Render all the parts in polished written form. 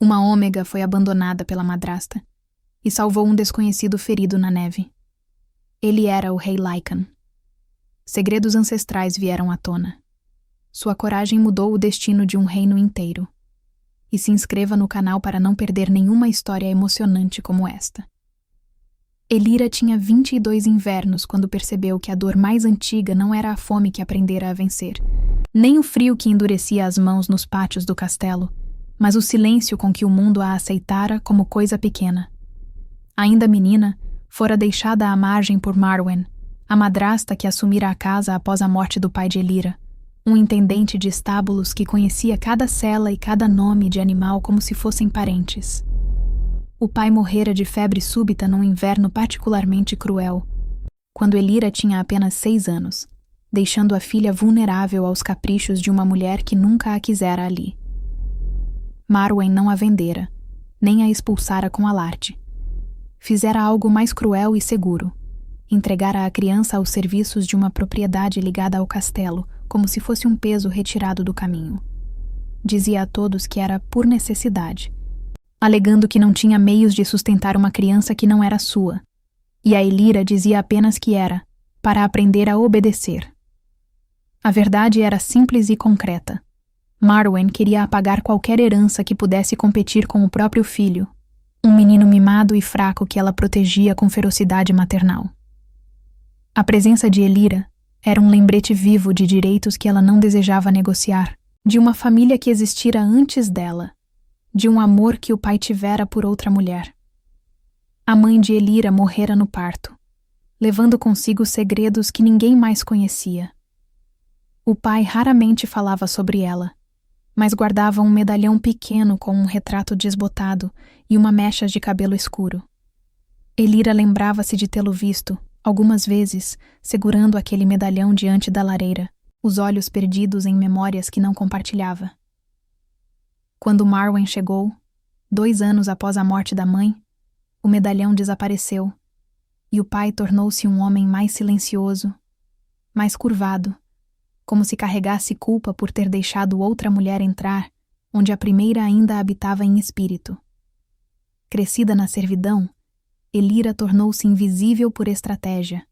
Uma ômega foi abandonada pela madrasta e salvou um desconhecido ferido na neve. Ele era o rei Lycan. Segredos ancestrais vieram à tona. Sua coragem mudou o destino de um reino inteiro. E se inscreva no canal para não perder nenhuma história emocionante como esta. Elira tinha 22 invernos quando percebeu que a dor mais antiga não era a fome que aprendera a vencer, nem o frio que endurecia as mãos nos pátios do castelo, mas o silêncio com que o mundo a aceitara como coisa pequena. Ainda menina, fora deixada à margem por Marwen, a madrasta que assumira a casa após a morte do pai de Elira, um intendente de estábulos que conhecia cada cela e cada nome de animal como se fossem parentes. O pai morrera de febre súbita num inverno particularmente cruel, quando Elira tinha apenas 6 anos, deixando a filha vulnerável aos caprichos de uma mulher que nunca a quisera ali. Marwen não a vendera, nem a expulsara com alarde. Fizera algo mais cruel e seguro. Entregara a criança aos serviços de uma propriedade ligada ao castelo, como se fosse um peso retirado do caminho. Dizia a todos que era por necessidade, alegando que não tinha meios de sustentar uma criança que não era sua, e a Elira dizia apenas que era, para aprender a obedecer. A verdade era simples e concreta. Marwen queria apagar qualquer herança que pudesse competir com o próprio filho, um menino mimado e fraco que ela protegia com ferocidade maternal. A presença de Elira era um lembrete vivo de direitos que ela não desejava negociar, de uma família que existira antes dela, de um amor que o pai tivera por outra mulher. A mãe de Elira morrera no parto, levando consigo segredos que ninguém mais conhecia. O pai raramente falava sobre ela, mas guardava um medalhão pequeno com um retrato desbotado e uma mecha de cabelo escuro. Elira lembrava-se de tê-lo visto, algumas vezes, segurando aquele medalhão diante da lareira, os olhos perdidos em memórias que não compartilhava. Quando Marwen chegou, 2 anos após a morte da mãe, o medalhão desapareceu, e o pai tornou-se um homem mais silencioso, mais curvado, como se carregasse culpa por ter deixado outra mulher entrar, onde a primeira ainda habitava em espírito. Crescida na servidão, Elira tornou-se invisível por estratégia.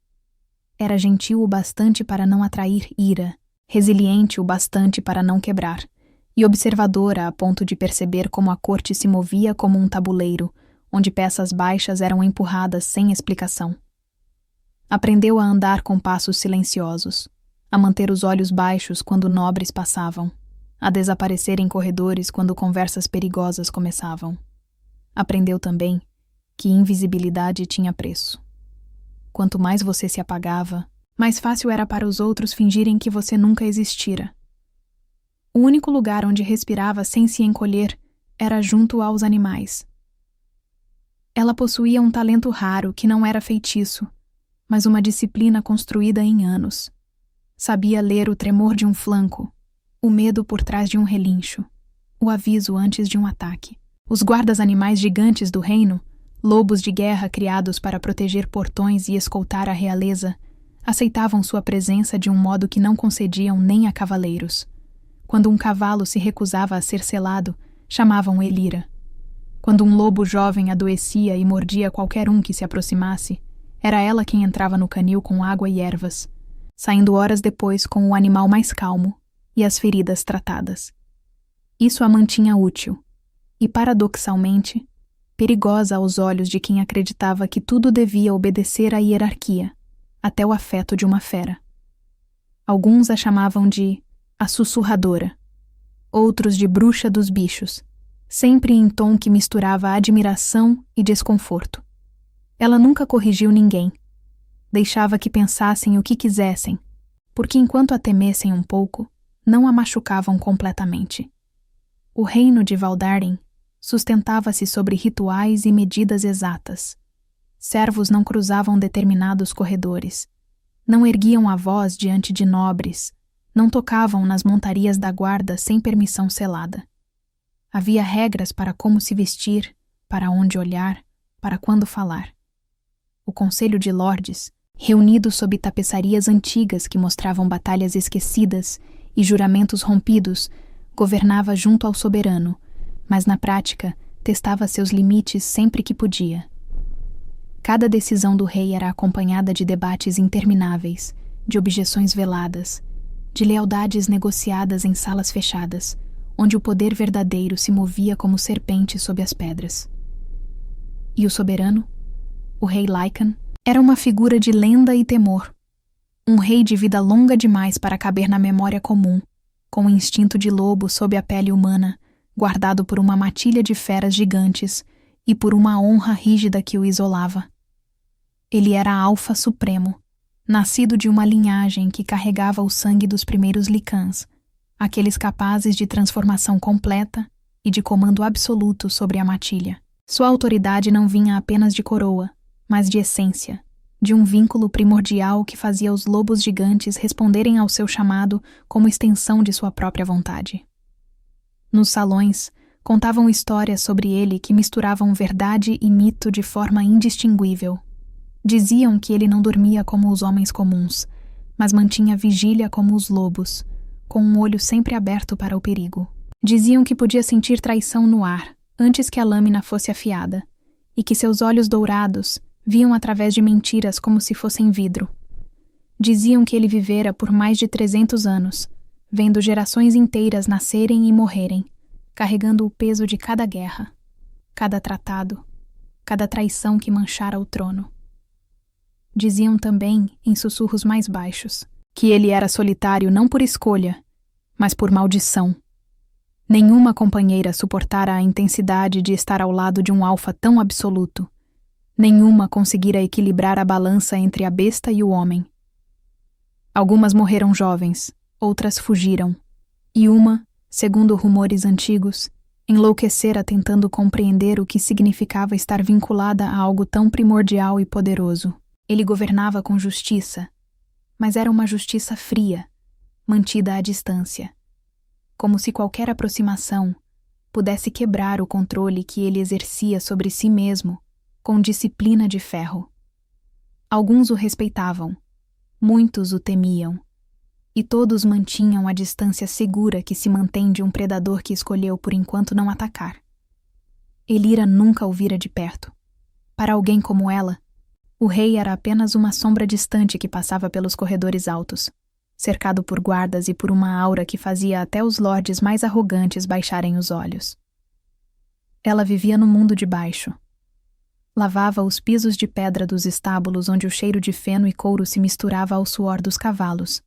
Era gentil o bastante para não atrair ira, resiliente o bastante para não quebrar, e observadora a ponto de perceber como a corte se movia como um tabuleiro, onde peças baixas eram empurradas sem explicação. Aprendeu a andar com passos silenciosos, a manter os olhos baixos quando nobres passavam, a desaparecer em corredores quando conversas perigosas começavam. Aprendeu também que invisibilidade tinha preço. Quanto mais você se apagava, mais fácil era para os outros fingirem que você nunca existira. O único lugar onde respirava sem se encolher era junto aos animais. Ela possuía um talento raro que não era feitiço, mas uma disciplina construída em anos. Sabia ler o tremor de um flanco, o medo por trás de um relincho, o aviso antes de um ataque. Os guardas animais gigantes do reino, lobos de guerra criados para proteger portões e escoltar a realeza, aceitavam sua presença de um modo que não concediam nem a cavaleiros. Quando um cavalo se recusava a ser selado, chamavam Elira. Quando um lobo jovem adoecia e mordia qualquer um que se aproximasse, era ela quem entrava no canil com água e ervas, saindo horas depois com o animal mais calmo e as feridas tratadas. Isso a mantinha útil e, paradoxalmente, perigosa aos olhos de quem acreditava que tudo devia obedecer à hierarquia, até o afeto de uma fera. Alguns a chamavam de a sussurradora, outros de bruxa dos bichos, sempre em tom que misturava admiração e desconforto. Ela nunca corrigiu ninguém. Deixava que pensassem o que quisessem, porque enquanto a temessem um pouco, não a machucavam completamente. O reino de Valdarren sustentava-se sobre rituais e medidas exatas. Servos não cruzavam determinados corredores, não erguiam a voz diante de nobres, não tocavam nas montarias da guarda sem permissão selada. Havia regras para como se vestir, para onde olhar, para quando falar. O Conselho de Lordes, reunido sob tapeçarias antigas que mostravam batalhas esquecidas e juramentos rompidos, governava junto ao soberano, mas na prática testava seus limites sempre que podia. Cada decisão do rei era acompanhada de debates intermináveis, de objeções veladas, de lealdades negociadas em salas fechadas, onde o poder verdadeiro se movia como serpente sob as pedras. E o soberano, o rei Lycan, era uma figura de lenda e temor. Um rei de vida longa demais para caber na memória comum, com o instinto de lobo sob a pele humana, guardado por uma matilha de feras gigantes e por uma honra rígida que o isolava. Ele era Alfa Supremo, nascido de uma linhagem que carregava o sangue dos primeiros Lycans, aqueles capazes de transformação completa e de comando absoluto sobre a matilha. Sua autoridade não vinha apenas de coroa, mas de essência, de um vínculo primordial que fazia os lobos gigantes responderem ao seu chamado como extensão de sua própria vontade. Nos salões, contavam histórias sobre ele que misturavam verdade e mito de forma indistinguível. Diziam que ele não dormia como os homens comuns, mas mantinha vigília como os lobos, com um olho sempre aberto para o perigo. Diziam que podia sentir traição no ar, antes que a lâmina fosse afiada, e que seus olhos dourados viam através de mentiras como se fossem vidro. Diziam que ele vivera por mais de 300 anos, vendo gerações inteiras nascerem e morrerem, carregando o peso de cada guerra, cada tratado, cada traição que manchara o trono. Diziam também, em sussurros mais baixos, que ele era solitário não por escolha, mas por maldição. Nenhuma companheira suportara a intensidade de estar ao lado de um alfa tão absoluto. Nenhuma conseguira equilibrar a balança entre a besta e o homem. Algumas morreram jovens, outras fugiram, e uma, segundo rumores antigos, enlouquecera tentando compreender o que significava estar vinculada a algo tão primordial e poderoso. Ele governava com justiça, mas era uma justiça fria, mantida à distância, como se qualquer aproximação pudesse quebrar o controle que ele exercia sobre si mesmo com disciplina de ferro. Alguns o respeitavam, muitos o temiam, e todos mantinham a distância segura que se mantém de um predador que escolheu por enquanto não atacar. Elira nunca o vira de perto. Para alguém como ela, o rei era apenas uma sombra distante que passava pelos corredores altos, cercado por guardas e por uma aura que fazia até os lordes mais arrogantes baixarem os olhos. Ela vivia no mundo de baixo. Lavava os pisos de pedra dos estábulos onde o cheiro de feno e couro se misturava ao suor dos cavalos.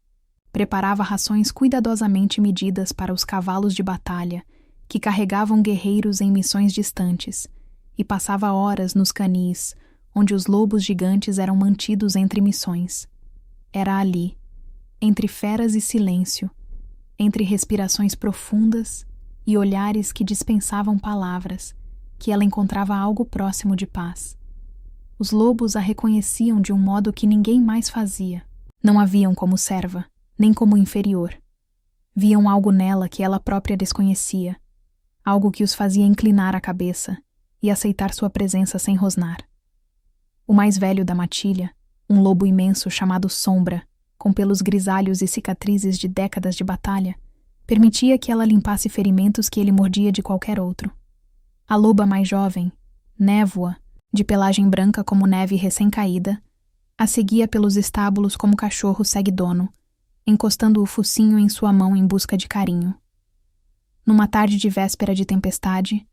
Preparava rações cuidadosamente medidas para os cavalos de batalha, que carregavam guerreiros em missões distantes, e passava horas nos canis, onde os lobos gigantes eram mantidos entre missões. Era ali, entre feras e silêncio, entre respirações profundas e olhares que dispensavam palavras, que ela encontrava algo próximo de paz. Os lobos a reconheciam de um modo que ninguém mais fazia. Não a viam como serva, nem como inferior. Viam algo nela que ela própria desconhecia, algo que os fazia inclinar a cabeça e aceitar sua presença sem rosnar. O mais velho da matilha, um lobo imenso chamado Sombra, com pelos grisalhos e cicatrizes de décadas de batalha, permitia que ela limpasse ferimentos que ele mordia de qualquer outro. A loba mais jovem, Névoa, de pelagem branca como neve recém-caída, a seguia pelos estábulos como cachorro segue dono, encostando o focinho em sua mão em busca de carinho. Numa tarde de véspera de tempestade,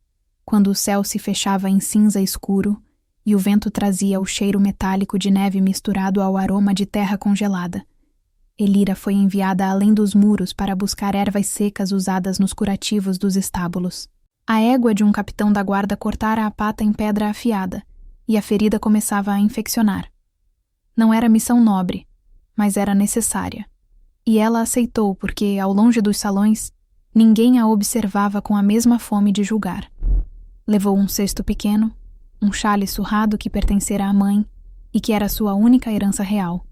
quando o céu se fechava em cinza escuro e o vento trazia o cheiro metálico de neve misturado ao aroma de terra congelada, Elira foi enviada além dos muros para buscar ervas secas usadas nos curativos dos estábulos. A égua de um capitão da guarda cortara a pata em pedra afiada, e a ferida começava a infeccionar. Não era missão nobre, mas era necessária. E ela aceitou porque, ao longe dos salões, ninguém a observava com a mesma fome de julgar. Levou um cesto pequeno, um chale surrado que pertencera à mãe e que era sua única herança real,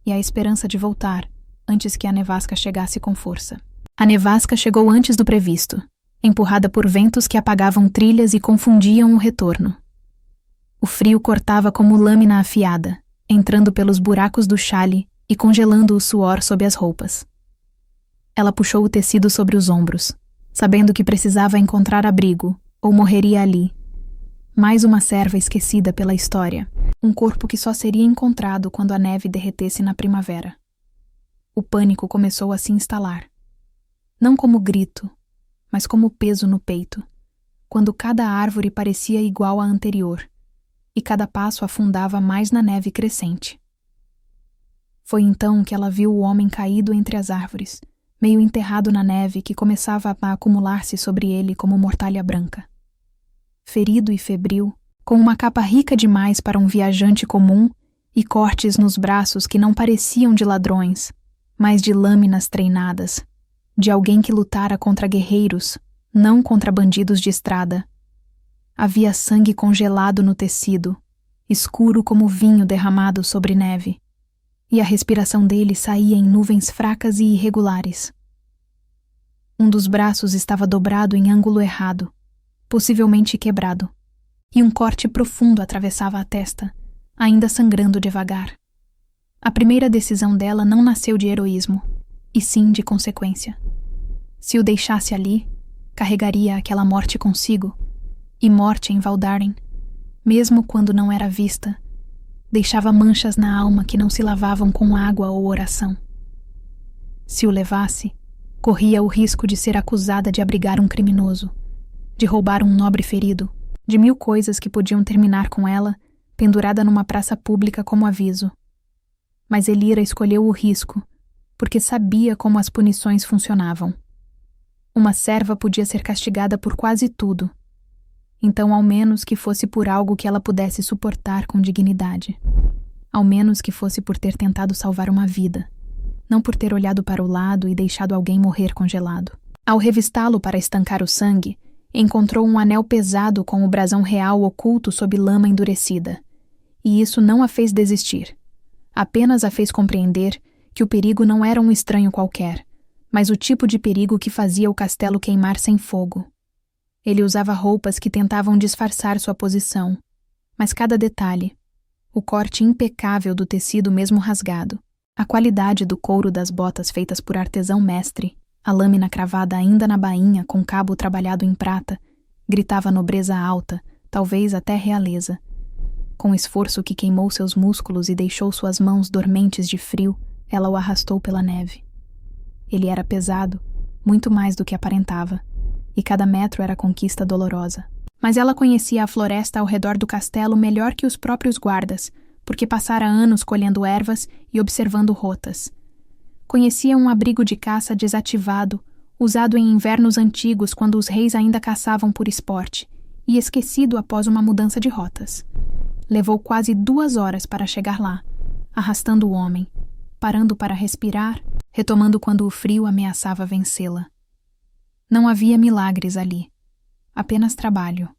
e a esperança de voltar antes que a nevasca chegasse com força. A nevasca chegou antes do previsto, empurrada por ventos que apagavam trilhas e confundiam o retorno. O frio cortava como lâmina afiada, entrando pelos buracos do chale e congelando o suor sob as roupas. Ela puxou o tecido sobre os ombros, sabendo que precisava encontrar abrigo ou morreria ali. Mais uma serva esquecida pela história, um corpo que só seria encontrado quando a neve derretesse na primavera. O pânico começou a se instalar. Não como grito, mas como peso no peito, quando cada árvore parecia igual à anterior, e cada passo afundava mais na neve crescente. Foi então que ela viu o homem caído entre as árvores, meio enterrado na neve que começava a acumular-se sobre ele como mortalha branca. Ferido e febril, com uma capa rica demais para um viajante comum e cortes nos braços que não pareciam de ladrões, mas de lâminas treinadas, de alguém que lutara contra guerreiros, não contra bandidos de estrada. Havia sangue congelado no tecido, escuro como vinho derramado sobre neve, e a respiração dele saía em nuvens fracas e irregulares. Um dos braços estava dobrado em ângulo errado, possivelmente quebrado, e um corte profundo atravessava a testa, ainda sangrando devagar. A primeira decisão dela não nasceu de heroísmo, e sim de consequência. Se o deixasse ali, carregaria aquela morte consigo, e morte em Valdaren, mesmo quando não era vista, deixava manchas na alma que não se lavavam com água ou oração. Se o levasse, corria o risco de ser acusada de abrigar um criminoso, de roubar um nobre ferido, de 1000 coisas que podiam terminar com ela, pendurada numa praça pública como aviso. Mas Elira escolheu o risco, porque sabia como as punições funcionavam. Uma serva podia ser castigada por quase tudo, então ao menos que fosse por algo que ela pudesse suportar com dignidade. Ao menos que fosse por ter tentado salvar uma vida, não por ter olhado para o lado e deixado alguém morrer congelado. Ao revistá-lo para estancar o sangue, encontrou um anel pesado com o brasão real oculto sob lama endurecida, e isso não a fez desistir. Apenas a fez compreender que o perigo não era um estranho qualquer, mas o tipo de perigo que fazia o castelo queimar sem fogo. Ele usava roupas que tentavam disfarçar sua posição, mas cada detalhe, o corte impecável do tecido mesmo rasgado, a qualidade do couro das botas feitas por artesão mestre, a lâmina cravada ainda na bainha com cabo trabalhado em prata, gritava nobreza alta, talvez até realeza. Com esforço que queimou seus músculos e deixou suas mãos dormentes de frio, ela o arrastou pela neve. Ele era pesado, muito mais do que aparentava, e cada metro era conquista dolorosa. Mas ela conhecia a floresta ao redor do castelo melhor que os próprios guardas, porque passara anos colhendo ervas e observando rotas. Conhecia um abrigo de caça desativado, usado em invernos antigos quando os reis ainda caçavam por esporte, e esquecido após uma mudança de rotas. Levou quase 2 horas para chegar lá, arrastando o homem, parando para respirar, retomando quando o frio ameaçava vencê-la. Não havia milagres ali, apenas trabalho.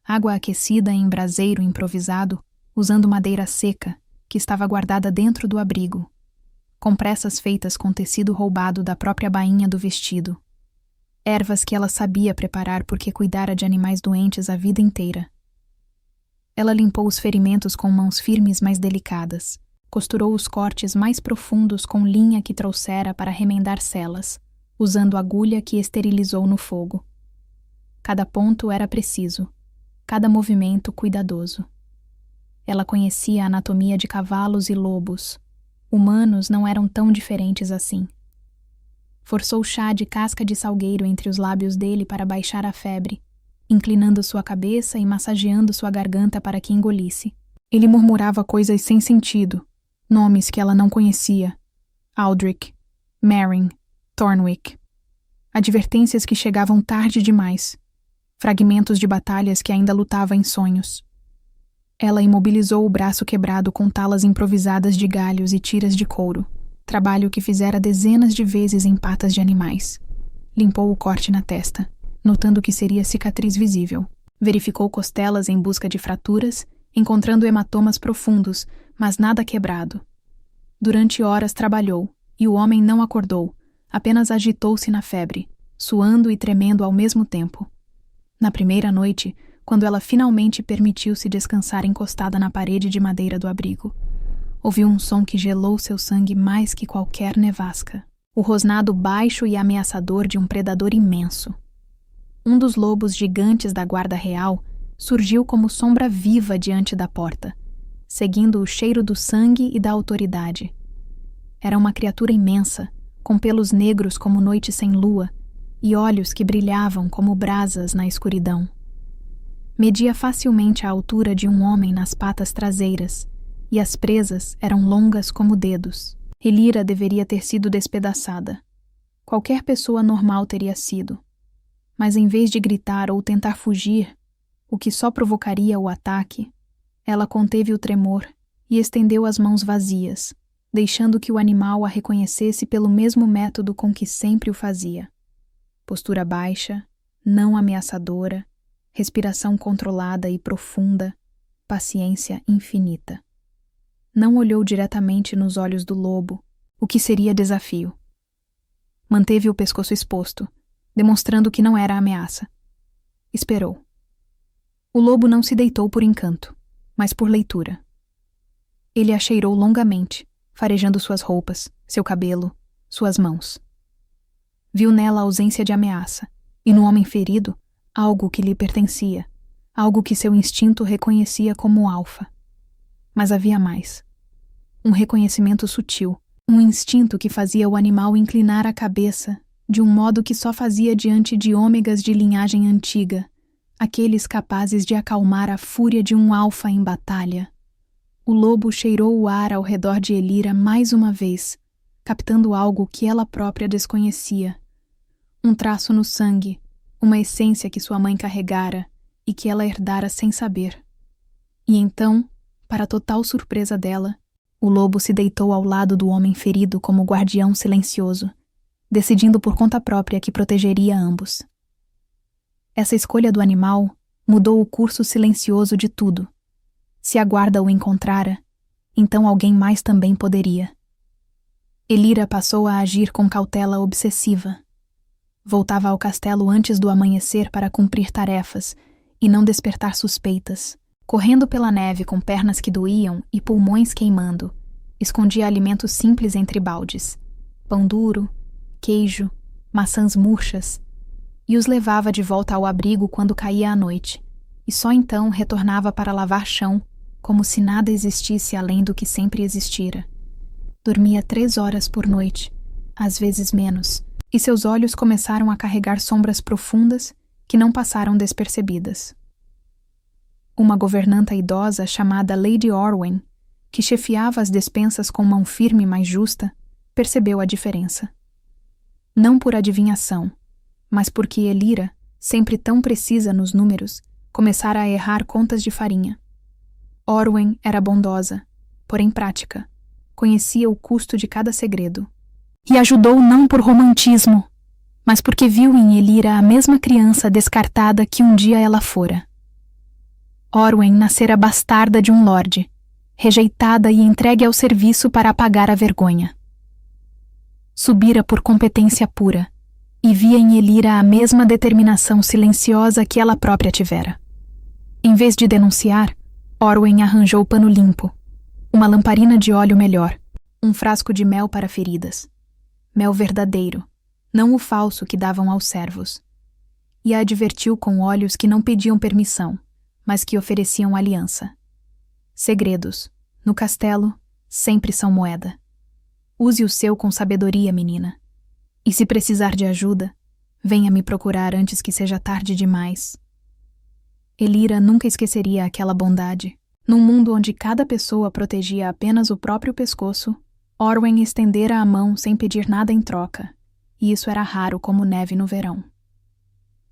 Água aquecida em braseiro improvisado, usando madeira seca, que estava guardada dentro do abrigo. Compressas feitas com tecido roubado da própria bainha do vestido. Ervas que ela sabia preparar porque cuidara de animais doentes a vida inteira. Ela limpou os ferimentos com mãos firmes mais delicadas, costurou os cortes mais profundos com linha que trouxera para remendar celas, usando agulha que esterilizou no fogo. Cada ponto era preciso, cada movimento cuidadoso. Ela conhecia a anatomia de cavalos e lobos. Humanos não eram tão diferentes assim. Forçou chá de casca de salgueiro entre os lábios dele para baixar a febre, inclinando sua cabeça e massageando sua garganta para que engolisse. Ele murmurava coisas sem sentido, nomes que ela não conhecia. Aldrich, Meryn, Thornwick. Advertências que chegavam tarde demais. Fragmentos de batalhas que ainda lutava em sonhos. Ela imobilizou o braço quebrado com talas improvisadas de galhos e tiras de couro, trabalho que fizera dezenas de vezes em patas de animais. Limpou o corte na testa, notando que seria cicatriz visível. Verificou costelas em busca de fraturas, encontrando hematomas profundos, mas nada quebrado. Durante horas trabalhou, e o homem não acordou, apenas agitou-se na febre, suando e tremendo ao mesmo tempo. Na primeira noite, quando ela finalmente permitiu-se descansar encostada na parede de madeira do abrigo, ouviu um som que gelou seu sangue mais que qualquer nevasca. O rosnado baixo e ameaçador de um predador imenso. Um dos lobos gigantes da guarda real surgiu como sombra viva diante da porta, seguindo o cheiro do sangue e da autoridade. Era uma criatura imensa, com pelos negros como noite sem lua e olhos que brilhavam como brasas na escuridão. Media facilmente a altura de um homem nas patas traseiras, e as presas eram longas como dedos. Elira deveria ter sido despedaçada. Qualquer pessoa normal teria sido. Mas em vez de gritar ou tentar fugir, o que só provocaria o ataque, ela conteve o tremor e estendeu as mãos vazias, deixando que o animal a reconhecesse pelo mesmo método com que sempre o fazia. Postura baixa, não ameaçadora, respiração controlada e profunda, paciência infinita. Não olhou diretamente nos olhos do lobo, o que seria desafio. Manteve o pescoço exposto, demonstrando que não era ameaça. Esperou. O lobo não se deitou por encanto, mas por leitura. Ele a cheirou longamente, farejando suas roupas, seu cabelo, suas mãos. Viu nela a ausência de ameaça, e no homem ferido, algo que lhe pertencia, algo que seu instinto reconhecia como alfa. Mas havia mais. Um reconhecimento sutil, um instinto que fazia o animal inclinar a cabeça de um modo que só fazia diante de ômegas de linhagem antiga, aqueles capazes de acalmar a fúria de um alfa em batalha. O lobo cheirou o ar ao redor de Elira mais uma vez, captando algo que ela própria desconhecia. Um traço no sangue, uma essência que sua mãe carregara e que ela herdara sem saber. E então, para total surpresa dela, o lobo se deitou ao lado do homem ferido como guardião silencioso, decidindo por conta própria que protegeria ambos. Essa escolha do animal mudou o curso silencioso de tudo. Se a guarda o encontrara, então alguém mais também poderia. Elira passou a agir com cautela obsessiva. Voltava ao castelo antes do amanhecer para cumprir tarefas e não despertar suspeitas. Correndo pela neve com pernas que doíam e pulmões queimando, escondia alimentos simples entre baldes, pão duro, queijo, maçãs murchas, e os levava de volta ao abrigo quando caía a noite, e só então retornava para lavar chão, como se nada existisse além do que sempre existira. Dormia 3 horas por noite, às vezes menos, e seus olhos começaram a carregar sombras profundas que não passaram despercebidas. Uma governanta idosa chamada Lady Orwen, que chefiava as despensas com mão firme mas justa, percebeu a diferença. Não por adivinhação, mas porque Elira, sempre tão precisa nos números, começara a errar contas de farinha. Orwen era bondosa, porém prática, conhecia o custo de cada segredo. E ajudou não por romantismo, mas porque viu em Elira a mesma criança descartada que um dia ela fora. Orwen nascera bastarda de um lorde, rejeitada e entregue ao serviço para apagar a vergonha. Subira por competência pura, e via em Elira a mesma determinação silenciosa que ela própria tivera. Em vez de denunciar, Orwen arranjou pano limpo, uma lamparina de óleo melhor, um frasco de mel para feridas. Mel verdadeiro, não o falso que davam aos servos. E a advertiu com olhos que não pediam permissão, mas que ofereciam aliança. Segredos, no castelo, sempre são moeda. Use o seu com sabedoria, menina. E se precisar de ajuda, venha me procurar antes que seja tarde demais. Elira nunca esqueceria aquela bondade. Num mundo onde cada pessoa protegia apenas o próprio pescoço, Orwen estendera a mão sem pedir nada em troca, e isso era raro como neve no verão.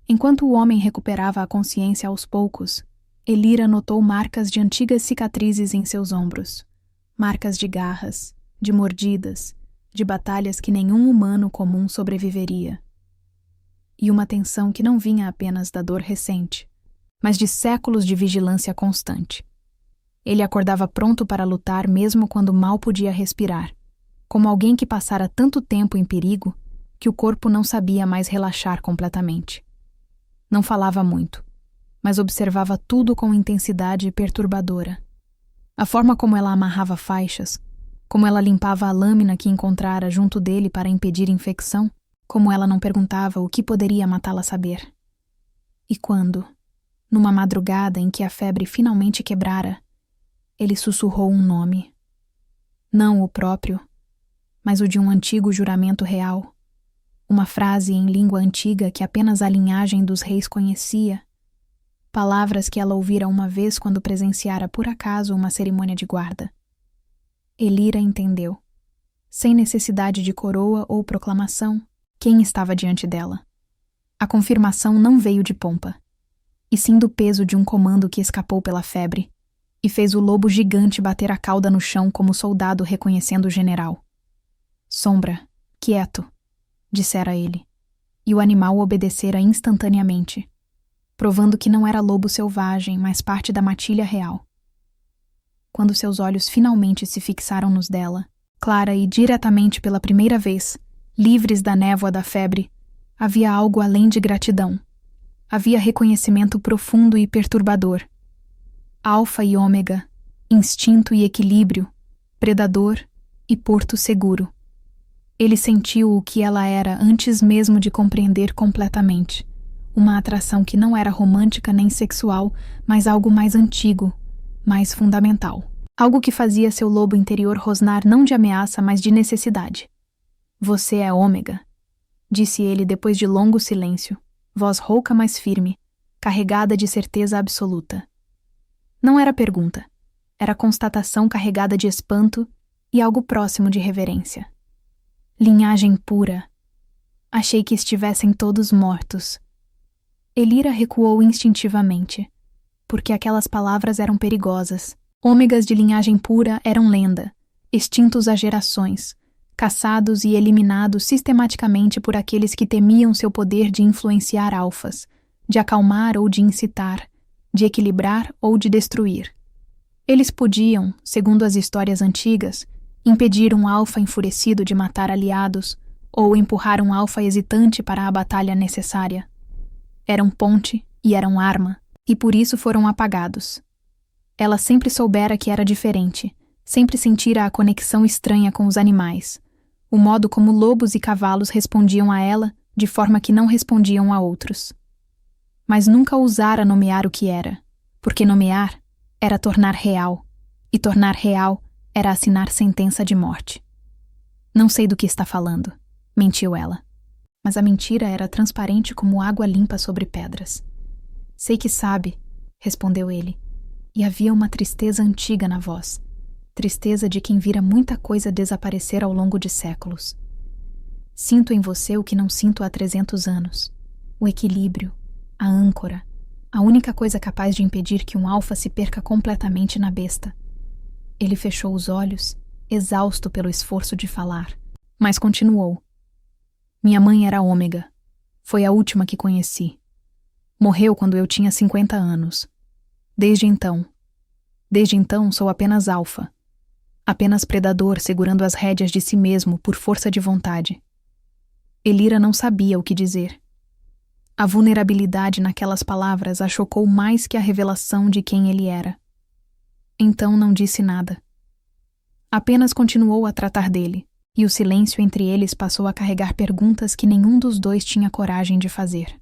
Enquanto o homem recuperava a consciência aos poucos, Elira notou marcas de antigas cicatrizes em seus ombros, marcas de garras, de mordidas, de batalhas que nenhum humano comum sobreviveria. E uma tensão que não vinha apenas da dor recente, mas de séculos de vigilância constante. Ele acordava pronto para lutar mesmo quando mal podia respirar, como alguém que passara tanto tempo em perigo que o corpo não sabia mais relaxar completamente. Não falava muito, mas observava tudo com intensidade perturbadora. A forma como ela amarrava faixas, como ela limpava a lâmina que encontrara junto dele para impedir infecção, como ela não perguntava o que poderia matá-la saber. E quando, numa madrugada em que a febre finalmente quebrara, ele sussurrou um nome. Não o próprio, mas o de um antigo juramento real. Uma frase em língua antiga que apenas a linhagem dos reis conhecia. Palavras que ela ouvira uma vez quando presenciara por acaso uma cerimônia de guarda. Elira entendeu, sem necessidade de coroa ou proclamação, quem estava diante dela. A confirmação não veio de pompa, e sim do peso de um comando que escapou pela febre, e fez o lobo gigante bater a cauda no chão como soldado reconhecendo o general. Sombra, quieto, dissera ele, e o animal obedecera instantaneamente, provando que não era lobo selvagem, mas parte da matilha real. Quando seus olhos finalmente se fixaram nos dela, clara e diretamente pela primeira vez, livres da névoa da febre, havia algo além de gratidão. Havia reconhecimento profundo e perturbador. Alfa e ômega, instinto e equilíbrio, predador e porto seguro. Ele sentiu o que ela era antes mesmo de compreender completamente. Uma atração que não era romântica nem sexual, mas algo mais antigo, mais fundamental. Algo que fazia seu lobo interior rosnar não de ameaça, mas de necessidade. Você é ômega, disse ele depois de longo silêncio, voz rouca mas firme, carregada de certeza absoluta. Não era pergunta, era constatação carregada de espanto e algo próximo de reverência. Linhagem pura. Achei que estivessem todos mortos. Elira recuou instintivamente, porque aquelas palavras eram perigosas. Ômegas de linhagem pura eram lenda, extintos há gerações, caçados e eliminados sistematicamente por aqueles que temiam seu poder de influenciar alfas, de acalmar ou de incitar, de equilibrar ou de destruir. Eles podiam, segundo as histórias antigas, impedir um alfa enfurecido de matar aliados ou empurrar um alfa hesitante para a batalha necessária. Eram ponte e eram arma, e por isso foram apagados. Ela sempre soubera que era diferente, sempre sentira a conexão estranha com os animais, o modo como lobos e cavalos respondiam a ela de forma que não respondiam a outros. Mas nunca ousara nomear o que era, porque nomear era tornar real, e tornar real era assinar sentença de morte. Não sei do que está falando, mentiu ela, mas a mentira era transparente como água limpa sobre pedras. Sei que sabe, respondeu ele, e havia uma tristeza antiga na voz, tristeza de quem vira muita coisa desaparecer ao longo de séculos. Sinto em você o que não sinto há 300 anos, o equilíbrio, a âncora, a única coisa capaz de impedir que um alfa se perca completamente na besta. Ele fechou os olhos, exausto pelo esforço de falar, mas continuou. Minha mãe era ômega. Foi a última que conheci. Morreu quando eu tinha 50 anos. Desde então sou apenas alfa. Apenas predador segurando as rédeas de si mesmo por força de vontade. Elira não sabia o que dizer. A vulnerabilidade naquelas palavras a chocou mais que a revelação de quem ele era. Então não disse nada. Apenas continuou a tratar dele, e o silêncio entre eles passou a carregar perguntas que nenhum dos dois tinha coragem de fazer.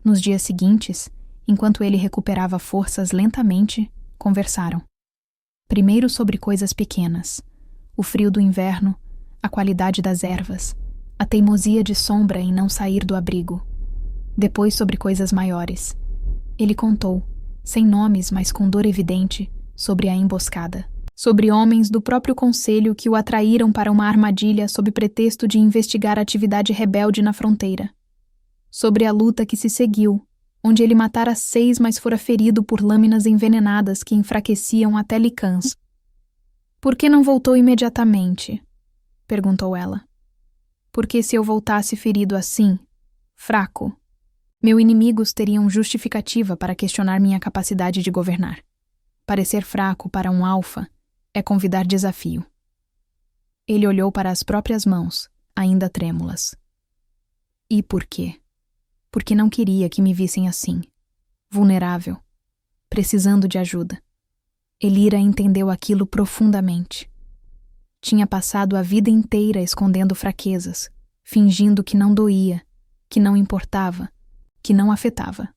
Nos dias seguintes, enquanto ele recuperava forças lentamente, conversaram. Primeiro sobre coisas pequenas, o frio do inverno, a qualidade das ervas, a teimosia de Sombra em não sair do abrigo. Depois sobre coisas maiores. Ele contou, sem nomes, mas com dor evidente, sobre a emboscada. Sobre homens do próprio conselho que o atraíram para uma armadilha sob pretexto de investigar a atividade rebelde na fronteira. Sobre a luta que se seguiu, onde ele matara 6, mas fora ferido por lâminas envenenadas que enfraqueciam até licãs. Por que não voltou imediatamente? Perguntou ela. Porque se eu voltasse ferido assim, fraco, meus inimigos teriam justificativa para questionar minha capacidade de governar. Parecer fraco para um alfa é convidar desafio. Ele olhou para as próprias mãos, ainda trêmulas. E por quê? Porque não queria que me vissem assim, vulnerável, precisando de ajuda. Elira entendeu aquilo profundamente. Tinha passado a vida inteira escondendo fraquezas, fingindo que não doía, que não importava, que não afetava.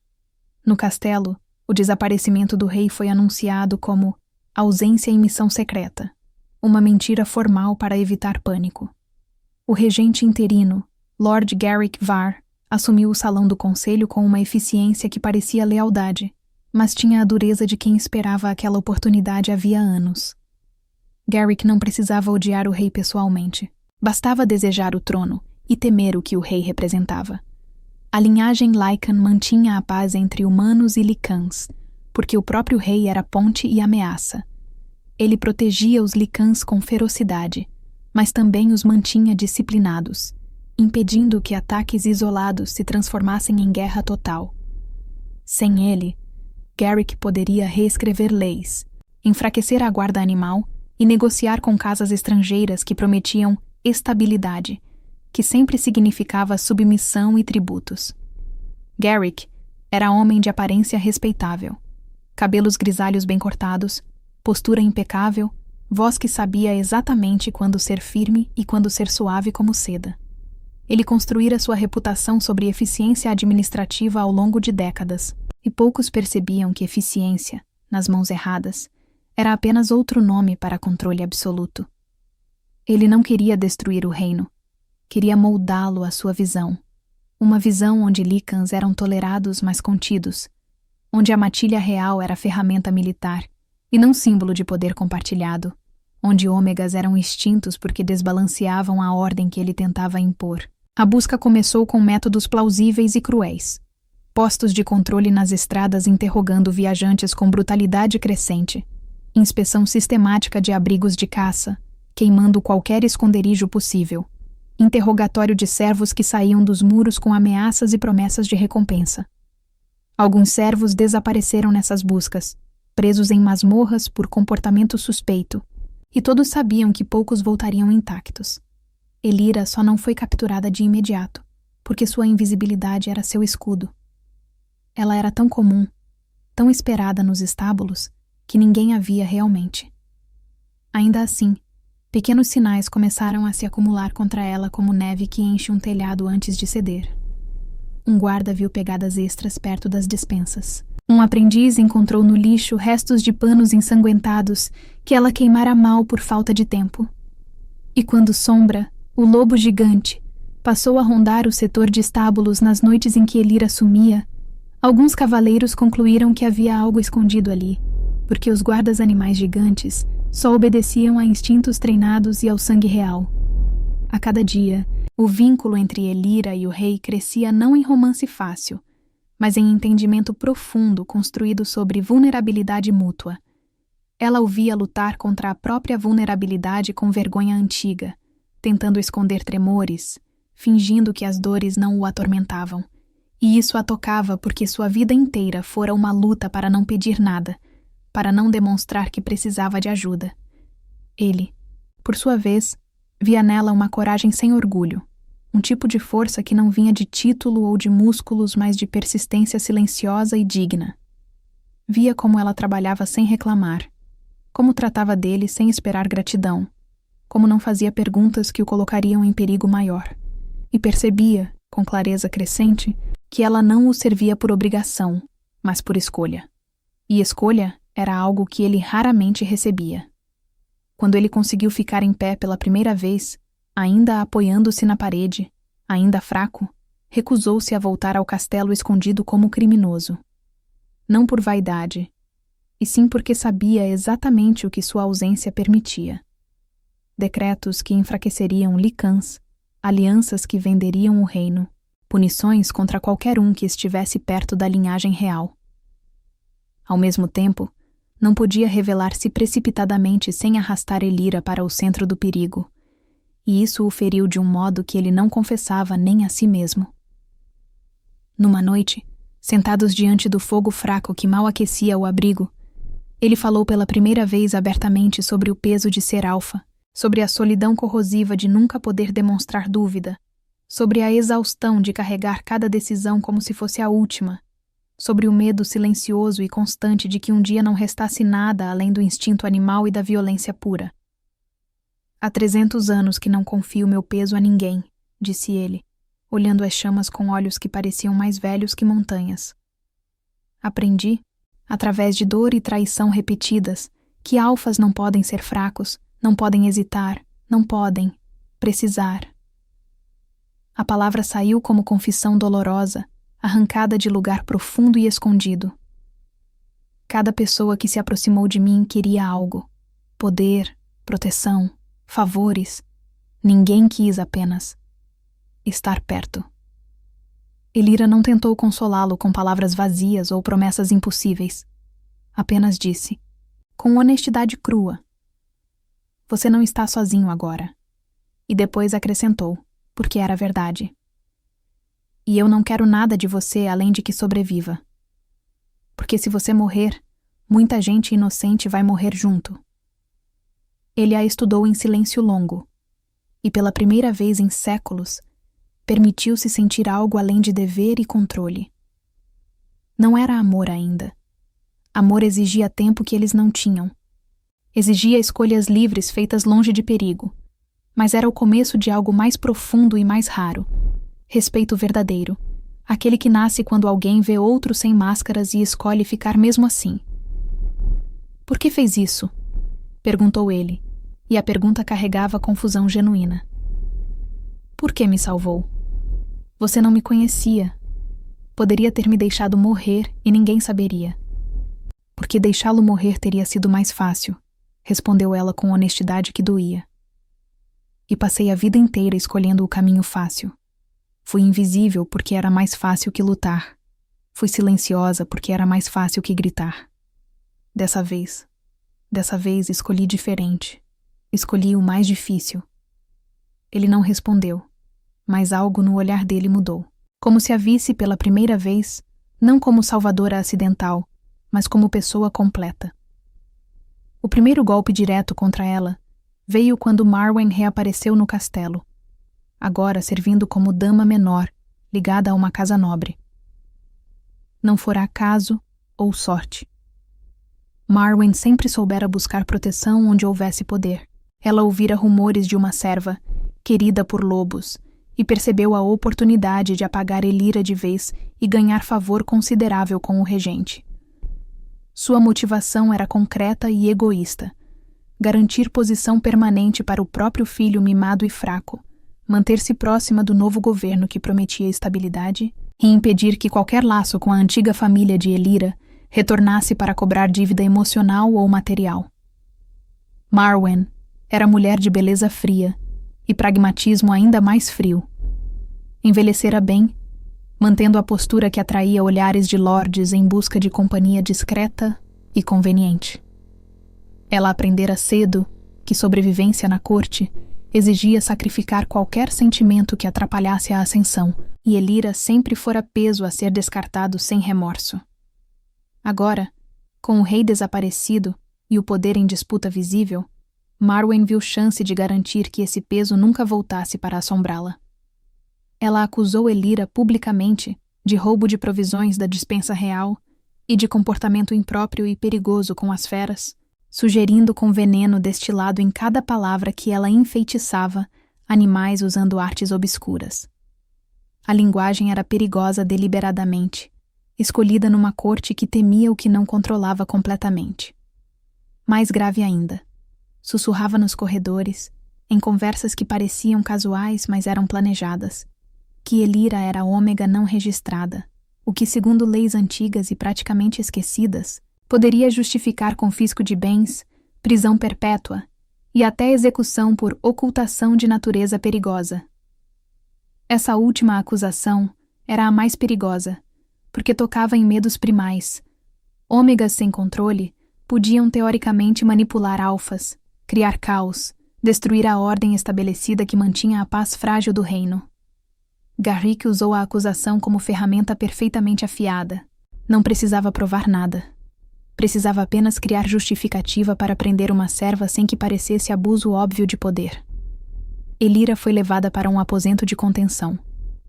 No castelo, o desaparecimento do rei foi anunciado como ausência em missão secreta, uma mentira formal para evitar pânico. O regente interino, Lord Garrick Var, assumiu o salão do conselho com uma eficiência que parecia lealdade, mas tinha a dureza de quem esperava aquela oportunidade havia anos. Garrick não precisava odiar o rei pessoalmente. Bastava desejar o trono e temer o que o rei representava. A linhagem Lycan mantinha a paz entre humanos e Lycans, porque o próprio rei era ponte e ameaça. Ele protegia os Lycans com ferocidade, mas também os mantinha disciplinados, impedindo que ataques isolados se transformassem em guerra total. Sem ele, Garrick poderia reescrever leis, enfraquecer a guarda animal e negociar com casas estrangeiras que prometiam estabilidade, que sempre significava submissão e tributos. Garrick era homem de aparência respeitável, cabelos grisalhos bem cortados, postura impecável, voz que sabia exatamente quando ser firme e quando ser suave como seda. Ele construíra sua reputação sobre eficiência administrativa ao longo de décadas, e poucos percebiam que eficiência, nas mãos erradas, era apenas outro nome para controle absoluto. Ele não queria destruir o reino, queria moldá-lo à sua visão. Uma visão onde Lycans eram tolerados, mas contidos, onde a matilha real era ferramenta militar e não símbolo de poder compartilhado, onde ômegas eram extintos porque desbalanceavam a ordem que ele tentava impor. A busca começou com métodos plausíveis e cruéis. Postos de controle nas estradas interrogando viajantes com brutalidade crescente, inspeção sistemática de abrigos de caça, queimando qualquer esconderijo possível, interrogatório de servos que saíam dos muros com ameaças e promessas de recompensa. Alguns servos desapareceram nessas buscas, presos em masmorras por comportamento suspeito, e todos sabiam que poucos voltariam intactos. Elira só não foi capturada de imediato, porque sua invisibilidade era seu escudo. Ela era tão comum, tão esperada nos estábulos, que ninguém a via realmente. Ainda assim, pequenos sinais começaram a se acumular contra ela como neve que enche um telhado antes de ceder. Um guarda viu pegadas extras perto das despensas. Um aprendiz encontrou no lixo restos de panos ensanguentados que ela queimara mal por falta de tempo. E quando Sombra, o lobo gigante, passou a rondar o setor de estábulos nas noites em que Elira sumia, alguns cavaleiros concluíram que havia algo escondido ali, porque os guardas animais gigantes só obedeciam a instintos treinados e ao sangue real. A cada dia, o vínculo entre Elira e o rei crescia não em romance fácil, mas em entendimento profundo construído sobre vulnerabilidade mútua. Ela o via lutar contra a própria vulnerabilidade com vergonha antiga, tentando esconder tremores, fingindo que as dores não o atormentavam. E isso a tocava porque sua vida inteira fora uma luta para não pedir nada, para não demonstrar que precisava de ajuda. Ele, por sua vez, via nela uma coragem sem orgulho, um tipo de força que não vinha de título ou de músculos, mas de persistência silenciosa e digna. Via como ela trabalhava sem reclamar, como tratava dele sem esperar gratidão, como não fazia perguntas que o colocariam em perigo maior, e percebia, com clareza crescente, que ela não o servia por obrigação, mas por escolha. E escolha era algo que ele raramente recebia. Quando ele conseguiu ficar em pé pela primeira vez, ainda apoiando-se na parede, ainda fraco, recusou-se a voltar ao castelo escondido como criminoso. Não por vaidade, e sim porque sabia exatamente o que sua ausência permitia. Decretos que enfraqueceriam Lycans, alianças que venderiam o reino, punições contra qualquer um que estivesse perto da linhagem real. Ao mesmo tempo, não podia revelar-se precipitadamente sem arrastar Elira para o centro do perigo, e isso o feriu de um modo que ele não confessava nem a si mesmo. Numa noite, sentados diante do fogo fraco que mal aquecia o abrigo, ele falou pela primeira vez abertamente sobre o peso de ser alfa, sobre a solidão corrosiva de nunca poder demonstrar dúvida, sobre a exaustão de carregar cada decisão como se fosse a última, sobre o medo silencioso e constante de que um dia não restasse nada além do instinto animal e da violência pura. Há 300 anos que não confio meu peso a ninguém, disse ele, olhando as chamas com olhos que pareciam mais velhos que montanhas. Aprendi, através de dor e traição repetidas, que alfas não podem ser fracos, não podem hesitar, não podem precisar. A palavra saiu como confissão dolorosa, arrancada de lugar profundo e escondido. Cada pessoa que se aproximou de mim queria algo: poder, proteção, favores. Ninguém quis apenas estar perto. Elira não tentou consolá-lo com palavras vazias ou promessas impossíveis. Apenas disse, com honestidade crua: "Você não está sozinho agora." E depois acrescentou, porque era verdade: "E eu não quero nada de você além de que sobreviva. Porque se você morrer, muita gente inocente vai morrer junto." Ele a estudou em silêncio longo, e pela primeira vez em séculos, permitiu-se sentir algo além de dever e controle. Não era amor ainda. Amor exigia tempo que eles não tinham. Exigia escolhas livres feitas longe de perigo. Mas era o começo de algo mais profundo e mais raro. Respeito verdadeiro. Aquele que nasce quando alguém vê outro sem máscaras e escolhe ficar mesmo assim. "Por que fez isso?" perguntou ele, e a pergunta carregava confusão genuína. "Por que me salvou? Você não me conhecia. Poderia ter me deixado morrer e ninguém saberia." "Porque deixá-lo morrer teria sido mais fácil", respondeu ela com honestidade que doía. "E passei a vida inteira escolhendo o caminho fácil. Fui invisível porque era mais fácil que lutar. Fui silenciosa porque era mais fácil que gritar. Dessa vez escolhi diferente. Escolhi o mais difícil." Ele não respondeu, mas algo no olhar dele mudou. Como se a visse pela primeira vez, não como salvadora acidental, mas como pessoa completa. O primeiro golpe direto contra ela veio quando Marwen reapareceu no castelo, agora servindo como dama menor, ligada a uma casa nobre. Não fora acaso ou sorte. Marwen sempre soubera buscar proteção onde houvesse poder. Ela ouvira rumores de uma serva, querida por lobos, e percebeu a oportunidade de apagar Elira de vez e ganhar favor considerável com o regente. Sua motivação era concreta e egoísta: garantir posição permanente para o próprio filho mimado e fraco, manter-se próxima do novo governo que prometia estabilidade e impedir que qualquer laço com a antiga família de Elira retornasse para cobrar dívida emocional ou material. Marwen era mulher de beleza fria e pragmatismo ainda mais frio. Envelhecera bem, mantendo a postura que atraía olhares de lordes em busca de companhia discreta e conveniente. Ela aprendera cedo que sobrevivência na corte exigia sacrificar qualquer sentimento que atrapalhasse a ascensão, e Elira sempre fora peso a ser descartado sem remorso. Agora, com o rei desaparecido e o poder em disputa visível, Marwen viu chance de garantir que esse peso nunca voltasse para assombrá-la. Ela acusou Elira publicamente de roubo de provisões da despensa real e de comportamento impróprio e perigoso com as feras, sugerindo com veneno destilado em cada palavra que ela enfeitiçava animais usando artes obscuras. A linguagem era perigosa deliberadamente, escolhida numa corte que temia o que não controlava completamente. Mais grave ainda, sussurrava nos corredores, em conversas que pareciam casuais, mas eram planejadas, que Elira era ômega não registrada, o que, segundo leis antigas e praticamente esquecidas, poderia justificar confisco de bens, prisão perpétua e até execução por ocultação de natureza perigosa. Essa última acusação era a mais perigosa, porque tocava em medos primais. Ômegas sem controle podiam teoricamente manipular alfas, criar caos, destruir a ordem estabelecida que mantinha a paz frágil do reino. Garrick usou a acusação como ferramenta perfeitamente afiada. Não precisava provar nada. Precisava apenas criar justificativa para prender uma serva sem que parecesse abuso óbvio de poder. Elira foi levada para um aposento de contenção.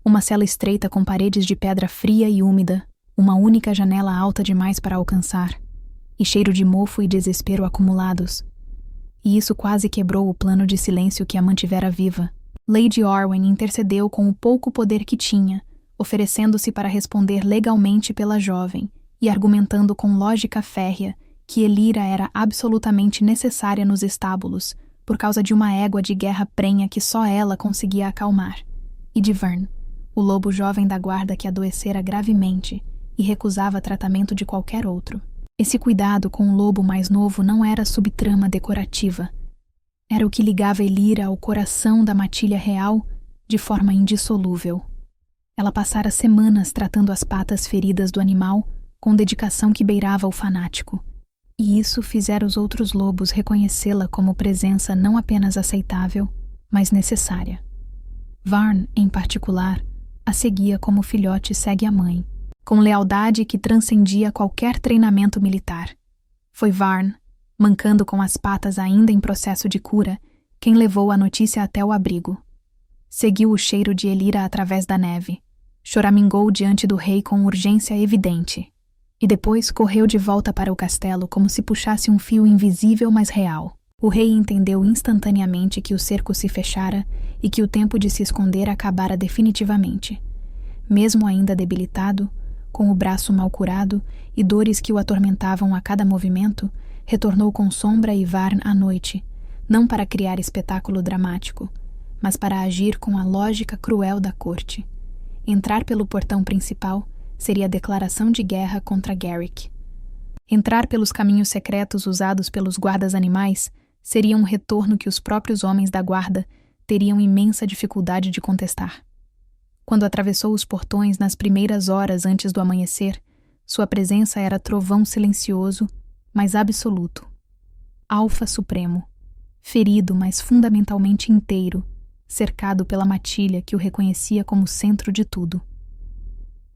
Uma cela estreita com paredes de pedra fria e úmida, uma única janela alta demais para alcançar, e cheiro de mofo e desespero acumulados. E isso quase quebrou o plano de silêncio que a mantivera viva. Lady Orwen intercedeu com o pouco poder que tinha, oferecendo-se para responder legalmente pela jovem e argumentando com lógica férrea que Elira era absolutamente necessária nos estábulos por causa de uma égua de guerra prenha que só ela conseguia acalmar, e de Vern, o lobo jovem da guarda que adoecera gravemente e recusava tratamento de qualquer outro. Esse cuidado com o lobo mais novo não era subtrama decorativa. Era o que ligava Elira ao coração da matilha real de forma indissolúvel. Ela passara semanas tratando as patas feridas do animal com dedicação que beirava o fanático, e isso fizera os outros lobos reconhecê-la como presença não apenas aceitável, mas necessária. Varn, em particular, a seguia como o filhote segue a mãe, com lealdade que transcendia qualquer treinamento militar. Foi Varn, mancando com as patas ainda em processo de cura, quem levou a notícia até o abrigo. Seguiu o cheiro de Elira através da neve, choramingou diante do rei com urgência evidente, e depois correu de volta para o castelo como se puxasse um fio invisível mas real. O rei entendeu instantaneamente que o cerco se fechara e que o tempo de se esconder acabara definitivamente. Mesmo ainda debilitado, com o braço mal curado e dores que o atormentavam a cada movimento, retornou com Sombra e Varn à noite, não para criar espetáculo dramático, mas para agir com a lógica cruel da corte. Entrar pelo portão principal seria declaração de guerra contra Garrick. Entrar pelos caminhos secretos usados pelos guardas animais seria um retorno que os próprios homens da guarda teriam imensa dificuldade de contestar. Quando atravessou os portões nas primeiras horas antes do amanhecer, sua presença era trovão silencioso, mas absoluto. Alfa supremo, ferido, mas fundamentalmente inteiro, cercado pela matilha que o reconhecia como centro de tudo.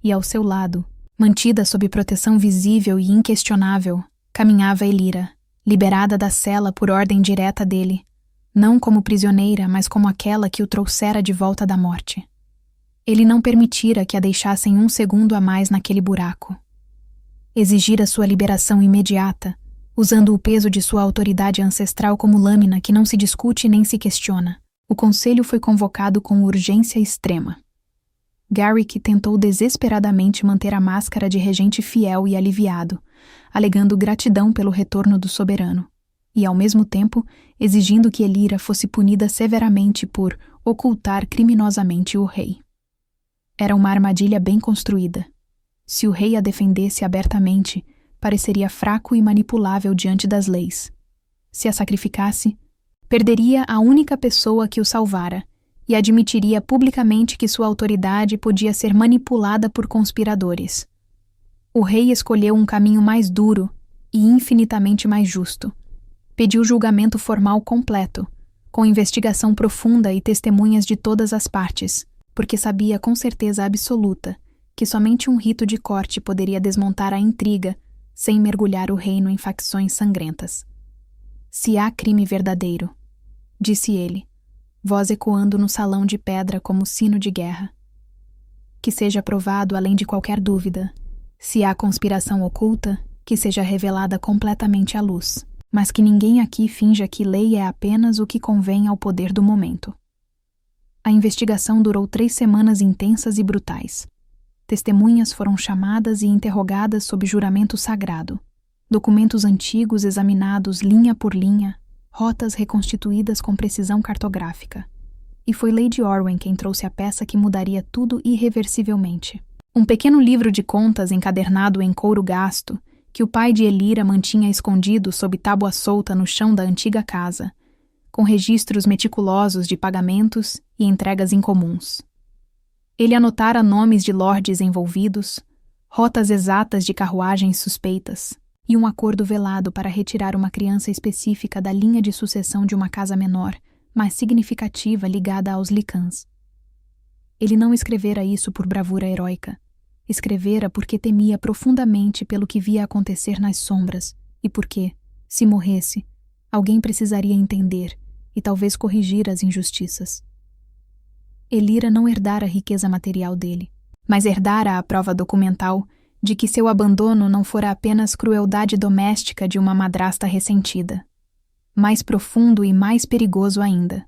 E ao seu lado, mantida sob proteção visível e inquestionável, caminhava Elira, liberada da cela por ordem direta dele, não como prisioneira, mas como aquela que o trouxera de volta da morte. Ele não permitira que a deixassem um segundo a mais naquele buraco. Exigira sua liberação imediata, usando o peso de sua autoridade ancestral como lâmina que não se discute nem se questiona. O conselho foi convocado com urgência extrema. Garrick tentou desesperadamente manter a máscara de regente fiel e aliviado, alegando gratidão pelo retorno do soberano, e ao mesmo tempo exigindo que Elira fosse punida severamente por ocultar criminosamente o rei. Era uma armadilha bem construída. Se o rei a defendesse abertamente, pareceria fraco e manipulável diante das leis. Se a sacrificasse, perderia a única pessoa que o salvara e admitiria publicamente que sua autoridade podia ser manipulada por conspiradores. O rei escolheu um caminho mais duro e infinitamente mais justo. Pediu julgamento formal completo, com investigação profunda e testemunhas de todas as partes, porque sabia com certeza absoluta que somente um rito de corte poderia desmontar a intriga sem mergulhar o reino em facções sangrentas. Se há crime verdadeiro, disse ele, voz ecoando no salão de pedra como sino de guerra, que seja provado além de qualquer dúvida. Se há conspiração oculta, que seja revelada completamente à luz, mas que ninguém aqui finja que lei é apenas o que convém ao poder do momento. A investigação durou 3 semanas intensas e brutais. Testemunhas foram chamadas e interrogadas sob juramento sagrado. Documentos antigos examinados linha por linha, rotas reconstituídas com precisão cartográfica. E foi Lady Orwen quem trouxe a peça que mudaria tudo irreversivelmente. Um pequeno livro de contas encadernado em couro gasto, que o pai de Elira mantinha escondido sob tábua solta no chão da antiga casa, com registros meticulosos de pagamentos e entregas incomuns. Ele anotara nomes de lordes envolvidos, rotas exatas de carruagens suspeitas e um acordo velado para retirar uma criança específica da linha de sucessão de uma casa menor, mas significativa ligada aos Lycans. Ele não escrevera isso por bravura heróica. Escrevera porque temia profundamente pelo que via acontecer nas sombras e porque, se morresse, alguém precisaria entender e talvez corrigir as injustiças. Elira não herdara a riqueza material dele, mas herdara a prova documental de que seu abandono não fora apenas crueldade doméstica de uma madrasta ressentida. Mais profundo e mais perigoso ainda.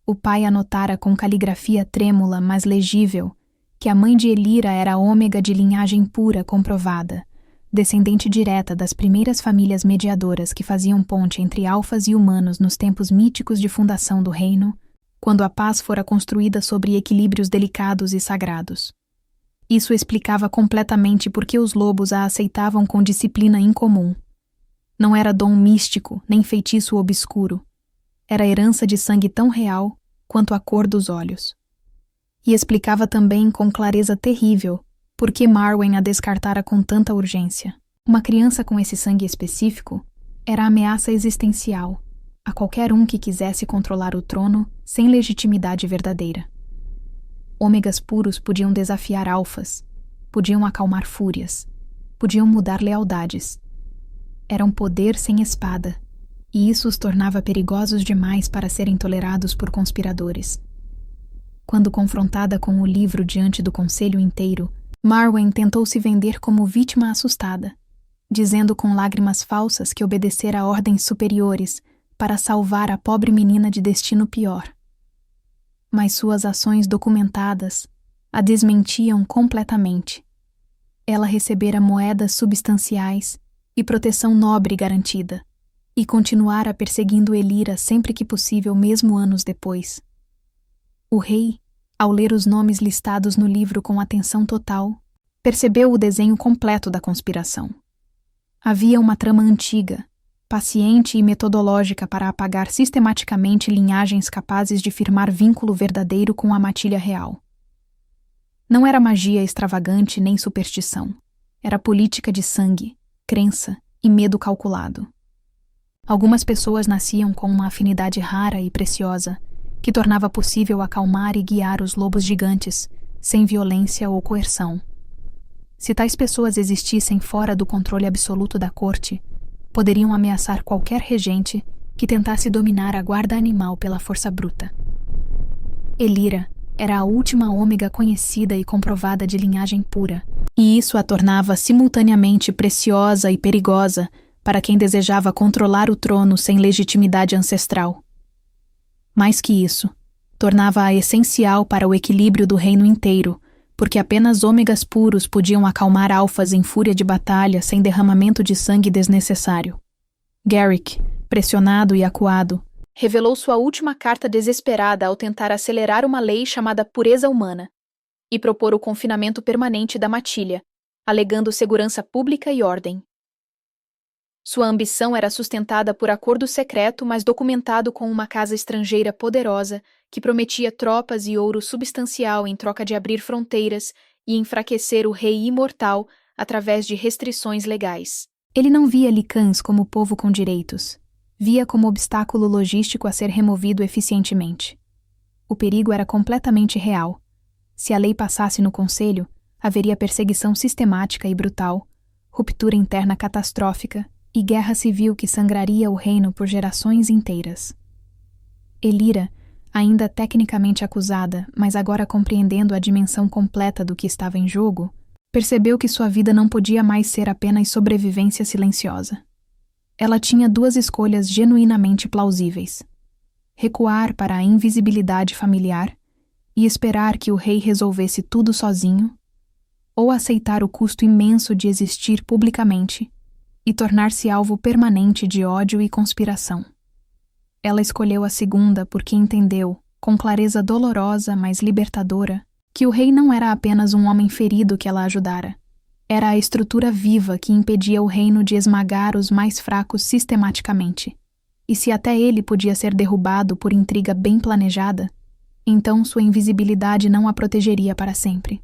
O pai anotara com caligrafia trêmula, mas legível, que a mãe de Elira era ômega de linhagem pura comprovada, descendente direta das primeiras famílias mediadoras que faziam ponte entre alfas e humanos nos tempos míticos de fundação do reino, quando a paz fora construída sobre equilíbrios delicados e sagrados. Isso explicava completamente por que os lobos a aceitavam com disciplina incomum. Não era dom místico, nem feitiço obscuro. Era herança de sangue tão real quanto a cor dos olhos. E explicava também com clareza terrível por que Marwen a descartara com tanta urgência. Uma criança com esse sangue específico era ameaça existencial a qualquer um que quisesse controlar o trono sem legitimidade verdadeira. Ômegas puros podiam desafiar alfas, podiam acalmar fúrias, podiam mudar lealdades. Era um poder sem espada, e isso os tornava perigosos demais para serem tolerados por conspiradores. Quando confrontada com o livro diante do conselho inteiro, Marwen tentou se vender como vítima assustada, dizendo com lágrimas falsas que obedecera a ordens superiores para salvar a pobre menina de destino pior. Mas suas ações documentadas a desmentiam completamente. Ela recebera moedas substanciais e proteção nobre garantida, e continuara perseguindo Elira sempre que possível, mesmo anos depois. O rei, ao ler os nomes listados no livro com atenção total, percebeu o desenho completo da conspiração. Havia uma trama antiga, paciente e metodológica para apagar sistematicamente linhagens capazes de firmar vínculo verdadeiro com a matilha real. Não era magia extravagante nem superstição. Era política de sangue, crença e medo calculado. Algumas pessoas nasciam com uma afinidade rara e preciosa, que tornava possível acalmar e guiar os lobos gigantes, sem violência ou coerção. Se tais pessoas existissem fora do controle absoluto da corte, poderiam ameaçar qualquer regente que tentasse dominar a guarda animal pela força bruta. Elira era a última ômega conhecida e comprovada de linhagem pura, e isso a tornava simultaneamente preciosa e perigosa para quem desejava controlar o trono sem legitimidade ancestral. Mais que isso, tornava-a essencial para o equilíbrio do reino inteiro, porque apenas ômegas puros podiam acalmar alfas em fúria de batalha sem derramamento de sangue desnecessário. Garrick, pressionado e acuado, revelou sua última carta desesperada ao tentar acelerar uma lei chamada pureza humana e propor o confinamento permanente da matilha, alegando segurança pública e ordem. Sua ambição era sustentada por acordo secreto, mas documentado com uma casa estrangeira poderosa que prometia tropas e ouro substancial em troca de abrir fronteiras e enfraquecer o rei imortal através de restrições legais. Ele não via Lycans como povo com direitos. Via como obstáculo logístico a ser removido eficientemente. O perigo era completamente real. Se a lei passasse no conselho, haveria perseguição sistemática e brutal, ruptura interna catastrófica e guerra civil que sangraria o reino por gerações inteiras. Elira, ainda tecnicamente acusada, mas agora compreendendo a dimensão completa do que estava em jogo, percebeu que sua vida não podia mais ser apenas sobrevivência silenciosa. Ela tinha duas escolhas genuinamente plausíveis: recuar para a invisibilidade familiar e esperar que o rei resolvesse tudo sozinho, ou aceitar o custo imenso de existir publicamente e tornar-se alvo permanente de ódio e conspiração. Ela escolheu a segunda porque entendeu, com clareza dolorosa, mas libertadora, que o rei não era apenas um homem ferido que ela ajudara. Era a estrutura viva que impedia o reino de esmagar os mais fracos sistematicamente. E se até ele podia ser derrubado por intriga bem planejada, então sua invisibilidade não a protegeria para sempre.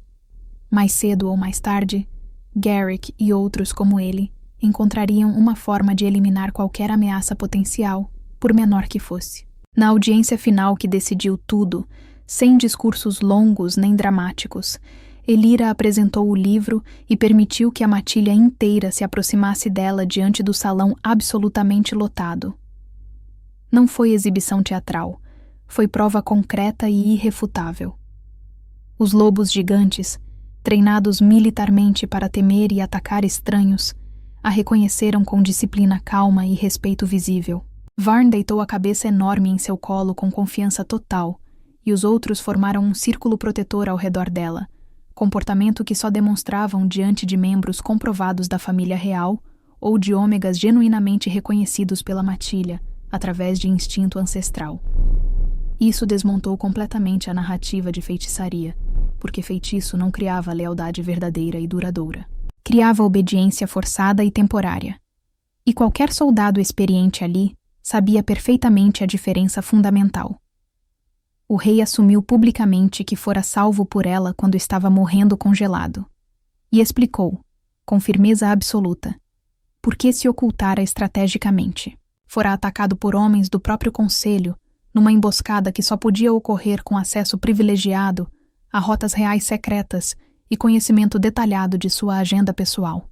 Mais cedo ou mais tarde, Garrick e outros como ele encontrariam uma forma de eliminar qualquer ameaça potencial, por menor que fosse. Na audiência final que decidiu tudo, sem discursos longos nem dramáticos, Elira apresentou o livro e permitiu que a matilha inteira se aproximasse dela diante do salão absolutamente lotado. Não foi exibição teatral, foi prova concreta e irrefutável. Os lobos gigantes, treinados militarmente para temer e atacar estranhos, a reconheceram com disciplina calma e respeito visível. Varn deitou a cabeça enorme em seu colo com confiança total, e os outros formaram um círculo protetor ao redor dela, comportamento que só demonstravam diante de membros comprovados da família real ou de ômegas genuinamente reconhecidos pela matilha, através de instinto ancestral. Isso desmontou completamente a narrativa de feitiçaria, porque feitiço não criava lealdade verdadeira e duradoura. Criava obediência forçada e temporária. E qualquer soldado experiente ali sabia perfeitamente a diferença fundamental. O rei assumiu publicamente que fora salvo por ela quando estava morrendo congelado. E explicou, com firmeza absoluta, por que se ocultara estrategicamente. Fora atacado por homens do próprio conselho, numa emboscada que só podia ocorrer com acesso privilegiado a rotas reais secretas e conhecimento detalhado de sua agenda pessoal.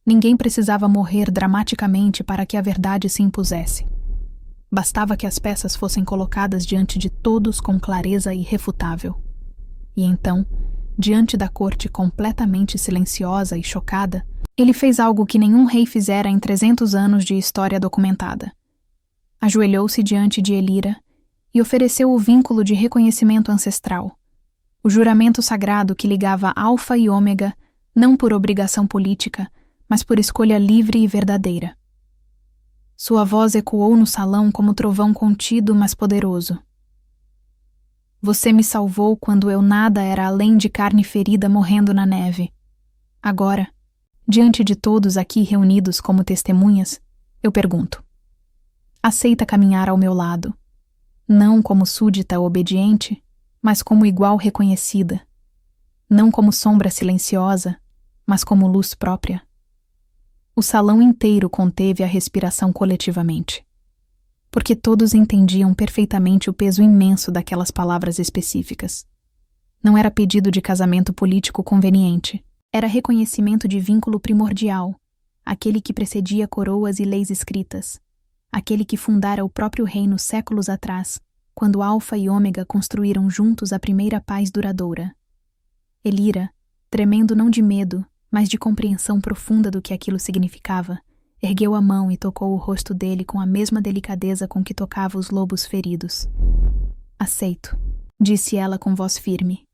Ninguém precisava morrer dramaticamente para que a verdade se impusesse. Bastava que as peças fossem colocadas diante de todos com clareza irrefutável. E então, diante da corte completamente silenciosa e chocada, ele fez algo que nenhum rei fizera em 300 anos de história documentada. Ajoelhou-se diante de Elira e ofereceu o vínculo de reconhecimento ancestral, o juramento sagrado que ligava Alfa e Ômega não por obrigação política, mas por escolha livre e verdadeira. Sua voz ecoou no salão como trovão contido, mas poderoso. Você me salvou quando eu nada era além de carne ferida morrendo na neve. Agora, diante de todos aqui reunidos como testemunhas, eu pergunto: aceita caminhar ao meu lado, não como súdita obediente, mas como igual reconhecida, não como sombra silenciosa, mas como luz própria? O salão inteiro conteve a respiração coletivamente, porque todos entendiam perfeitamente o peso imenso daquelas palavras específicas. Não era pedido de casamento político conveniente, era reconhecimento de vínculo primordial, aquele que precedia coroas e leis escritas, aquele que fundara o próprio reino séculos atrás, quando Alfa e Ômega construíram juntos a primeira paz duradoura. Elira, tremendo não de medo, mas de compreensão profunda do que aquilo significava, ergueu a mão e tocou o rosto dele com a mesma delicadeza com que tocava os lobos feridos. Aceito, disse ela com voz firme.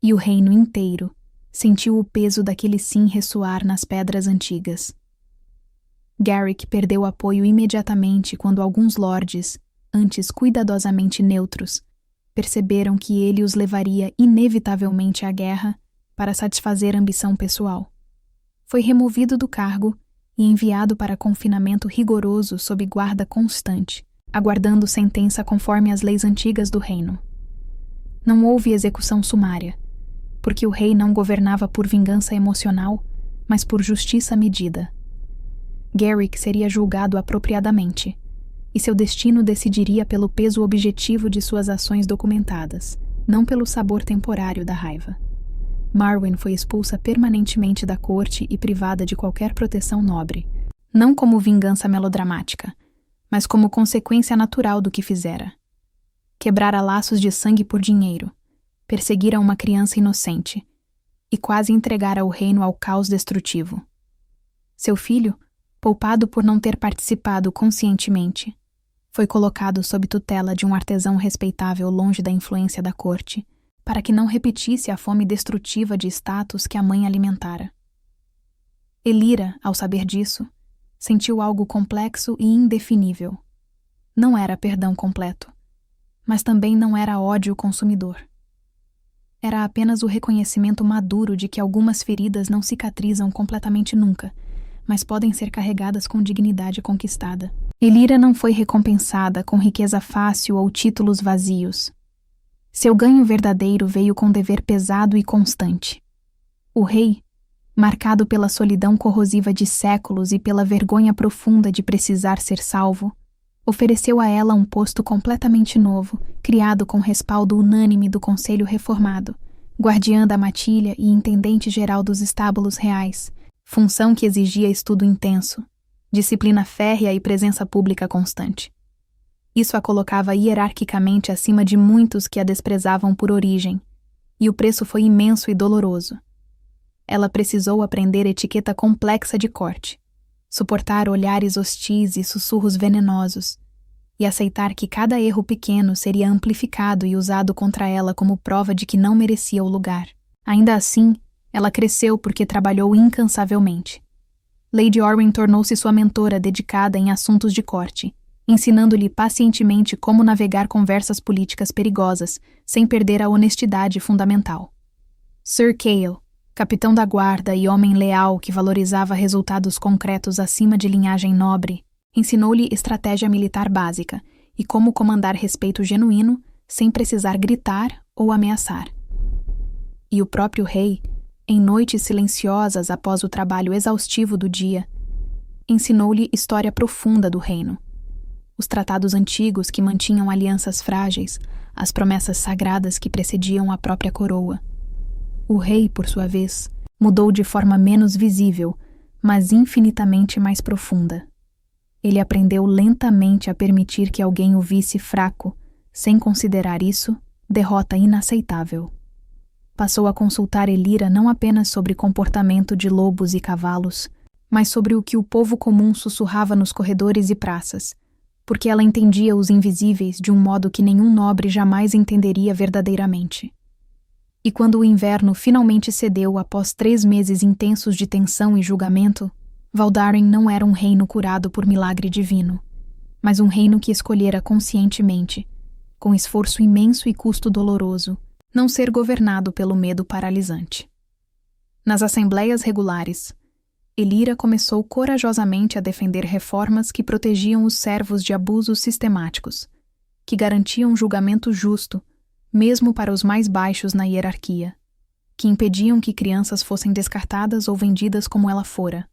E o reino inteiro sentiu o peso daquele sim ressoar nas pedras antigas. Garrick perdeu apoio imediatamente quando alguns lordes, antes cuidadosamente neutros, perceberam que ele os levaria inevitavelmente à guerra para satisfazer a ambição pessoal. Foi removido do cargo e enviado para confinamento rigoroso sob guarda constante, aguardando sentença conforme as leis antigas do reino. Não houve execução sumária, porque o rei não governava por vingança emocional, mas por justiça medida. Garrick seria julgado apropriadamente, e seu destino decidiria pelo peso objetivo de suas ações documentadas, não pelo sabor temporário da raiva. Marwyn foi expulsa permanentemente da corte e privada de qualquer proteção nobre, não como vingança melodramática, mas como consequência natural do que fizera. Quebrara laços de sangue por dinheiro, perseguira uma criança inocente e quase entregara o reino ao caos destrutivo. Seu filho, poupado por não ter participado conscientemente, foi colocado sob tutela de um artesão respeitável longe da influência da corte, para que não repetisse a fome destrutiva de status que a mãe alimentara. Elira, ao saber disso, sentiu algo complexo e indefinível. Não era perdão completo, mas também não era ódio consumidor. Era apenas o reconhecimento maduro de que algumas feridas não cicatrizam completamente nunca, mas podem ser carregadas com dignidade conquistada. Elira não foi recompensada com riqueza fácil ou títulos vazios. Seu ganho verdadeiro veio com dever pesado e constante. O rei, marcado pela solidão corrosiva de séculos e pela vergonha profunda de precisar ser salvo, ofereceu a ela um posto completamente novo, criado com respaldo unânime do Conselho Reformado, guardiã da matilha e intendente geral dos estábulos reais, função que exigia estudo intenso, disciplina férrea e presença pública constante. Isso a colocava hierarquicamente acima de muitos que a desprezavam por origem, e o preço foi imenso e doloroso. Ela precisou aprender etiqueta complexa de corte, suportar olhares hostis e sussurros venenosos, e aceitar que cada erro pequeno seria amplificado e usado contra ela como prova de que não merecia o lugar. Ainda assim, ela cresceu porque trabalhou incansavelmente. Lady Orwyn tornou-se sua mentora dedicada em assuntos de corte, ensinando-lhe pacientemente como navegar conversas políticas perigosas, sem perder a honestidade fundamental. Sir Cale, capitão da guarda e homem leal que valorizava resultados concretos acima de linhagem nobre, ensinou-lhe estratégia militar básica e como comandar respeito genuíno sem precisar gritar ou ameaçar. E o próprio rei, em noites silenciosas após o trabalho exaustivo do dia, ensinou-lhe história profunda do reino. Os tratados antigos que mantinham alianças frágeis, as promessas sagradas que precediam a própria coroa. O rei, por sua vez, mudou de forma menos visível, mas infinitamente mais profunda. Ele aprendeu lentamente a permitir que alguém o visse fraco, sem considerar isso derrota inaceitável. Passou a consultar Elira não apenas sobre comportamento de lobos e cavalos, mas sobre o que o povo comum sussurrava nos corredores e praças, porque ela entendia os invisíveis de um modo que nenhum nobre jamais entenderia verdadeiramente. E quando o inverno finalmente cedeu após 3 meses intensos de tensão e julgamento, Valdarren não era um reino curado por milagre divino, mas um reino que escolhera conscientemente, com esforço imenso e custo doloroso, não ser governado pelo medo paralisante. Nas assembleias regulares, Elira começou corajosamente a defender reformas que protegiam os servos de abusos sistemáticos, que garantiam julgamento justo, mesmo para os mais baixos na hierarquia, que impediam que crianças fossem descartadas ou vendidas como ela fora.